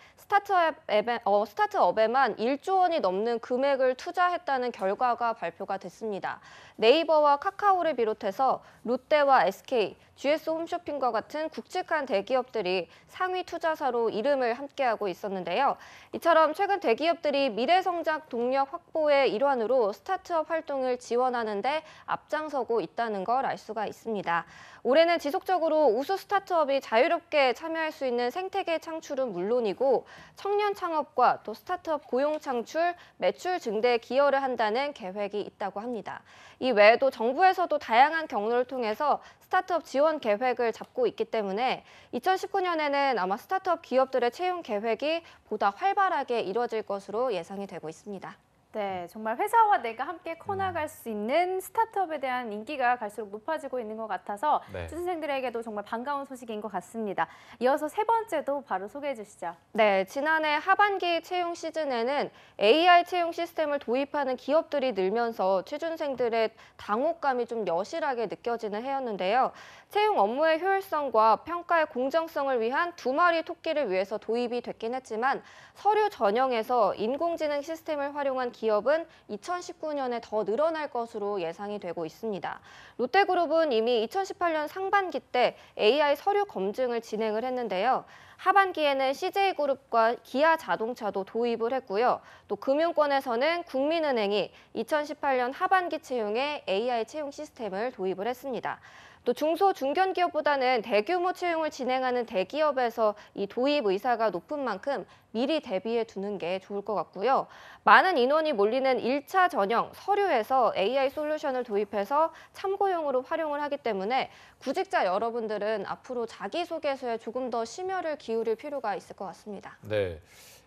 [SPEAKER 6] 스타트업에만 1조 원이 넘는 금액을 투자했다는 결과가 발표가 됐습니다. 네이버와 카카오를 비롯해서 롯데와 SK, GS 홈쇼핑과 같은 굵직한 대기업들이 상위 투자사로 이름을 함께하고 있었는데요. 이처럼 최근 대기업들이 미래성장 동력 확보의 일환으로 스타트업 활동을 지원하는 데 앞장서고 있다는 걸 알 수가 있습니다. 올해는 지속적으로 우수 스타트업이 자유롭게 참여할 수 있는 생태계 창출은 물론이고 청년 창업과 또 스타트업 고용 창출, 매출 증대에 기여를 한다는 계획이 있다고 합니다. 이 외에도 정부에서도 다양한 경로를 통해서 스타트업 지원 계획을 잡고 있기 때문에 2019년에는 아마 스타트업 기업들의 채용 계획이 보다 활발하게 이뤄질 것으로 예상이 되고 있습니다.
[SPEAKER 2] 네, 정말 회사와 내가 함께 커나갈 수 있는 스타트업에 대한 인기가 갈수록 높아지고 있는 것 같아서 취준생들에게도 정말 반가운 소식인 것 같습니다. 이어서 세 번째도 바로 소개해 주시죠.
[SPEAKER 6] 네, 지난해 하반기 채용 시즌에는 AI 채용 시스템을 도입하는 기업들이 늘면서 취준생들의 당혹감이 좀 여실하게 느껴지는 해였는데요. 채용 업무의 효율성과 평가의 공정성을 위한 두 마리 토끼를 위해서 도입이 됐긴 했지만 서류 전형에서 인공지능 시스템을 활용한 기업은 2019년에 더 늘어날 것으로 예상이 되고 있습니다. 롯데그룹은 이미 2018년 상반기 때 AI 서류 검증을 진행을 했는데요. 하반기에는 CJ그룹과 기아자동차도 도입을 했고요. 또 금융권에서는 국민은행이 2018년 하반기 채용에 AI 채용 시스템을 도입을 했습니다. 또 중소, 중견기업보다는 대규모 채용을 진행하는 대기업에서 이 도입 의사가 높은 만큼 미리 대비해 두는 게 좋을 것 같고요. 많은 인원이 몰리는 1차 전형 서류에서 AI 솔루션을 도입해서 참고용으로 활용을 하기 때문에 구직자 여러분들은 앞으로 자기소개서에 조금 더 심혈을 기울일 필요가 있을 것 같습니다.
[SPEAKER 1] 네.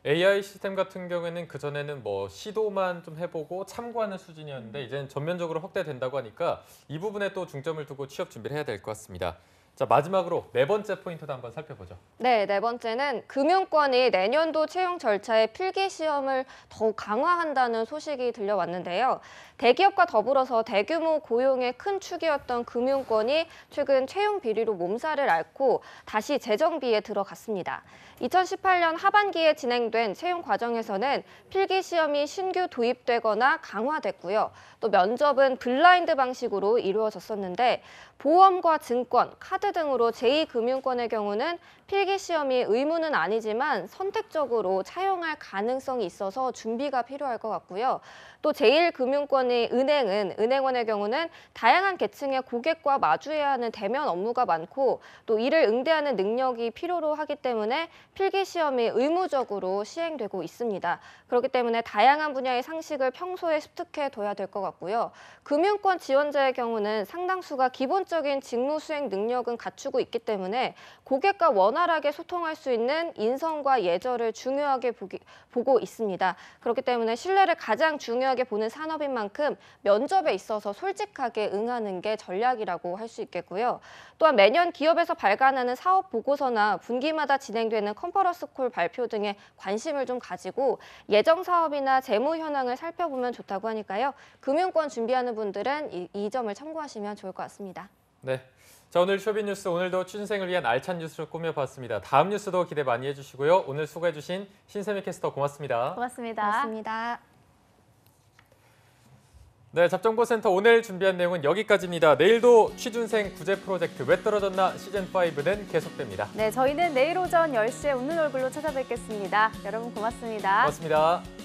[SPEAKER 1] AI 시스템 같은 경우에는 그전에는 시도만 좀 해보고 참고하는 수준이었는데 이제는 전면적으로 확대된다고 하니까 이 부분에 또 중점을 두고 취업 준비를 해야 될 것 같습니다. 자, 마지막으로 네 번째 포인트도 한번 살펴보죠.
[SPEAKER 6] 네, 네 번째는 금융권이 내년도 채용 절차의 필기 시험을 더욱 강화한다는 소식이 들려왔는데요. 대기업과 더불어서 대규모 고용의 큰 축이었던 금융권이 최근 채용 비리로 몸살을 앓고 다시 재정비에 들어갔습니다. 2018년 하반기에 진행된 채용 과정에서는 필기 시험이 신규 도입되거나 강화됐고요. 또 면접은 블라인드 방식으로 이루어졌었는데 보험과 증권, 카드 등으로 제2금융권의 경우는 필기 시험이 의무는 아니지만 선택적으로 차용할 가능성이 있어서 준비가 필요할 것 같고요. 또 제1금융권의 은행원의 경우는 다양한 계층의 고객과 마주해야 하는 대면 업무가 많고 또 이를 응대하는 능력이 필요로 하기 때문에 필기 시험이 의무적으로 시행되고 있습니다. 그렇기 때문에 다양한 분야의 상식을 평소에 습득해 둬야 될 것 같고요. 금융권 지원자의 경우는 상당수가 기본적인 직무 수행 능력은 갖추고 있기 때문에 고객과 원활하게 소통할 수 있는 인성과 예절을 중요하게 보고 있습니다. 그렇기 때문에 신뢰를 가장 중요하게 보는 산업인 만큼 면접에 있어서 솔직하게 응하는 게 전략이라고 할 수 있겠고요. 또한 매년 기업에서 발간하는 사업 보고서나 분기마다 진행되는 컨퍼런스 콜 발표 등에 관심을 좀 가지고 예정 사업이나 재무 현황을 살펴보면 좋다고 하니까요. 금융권 준비하는 분들은 이 점을 참고하시면 좋을 것 같습니다.
[SPEAKER 1] 네. 자, 오늘 쇼빈 뉴스 오늘도 취준생을 위한 알찬 뉴스를 꾸며봤습니다. 다음 뉴스도 기대 많이 해주시고요. 오늘 수고해주신 신세미 캐스터 고맙습니다.
[SPEAKER 2] 고맙습니다.
[SPEAKER 6] 고맙습니다.
[SPEAKER 1] 네, 잡정보센터 오늘 준비한 내용은 여기까지입니다. 내일도 취준생 구제 프로젝트 왜 떨어졌나 시즌5는 계속됩니다.
[SPEAKER 2] 네, 저희는 내일 오전 10시에 웃는 얼굴로 찾아뵙겠습니다. 여러분 고맙습니다.
[SPEAKER 1] 고맙습니다.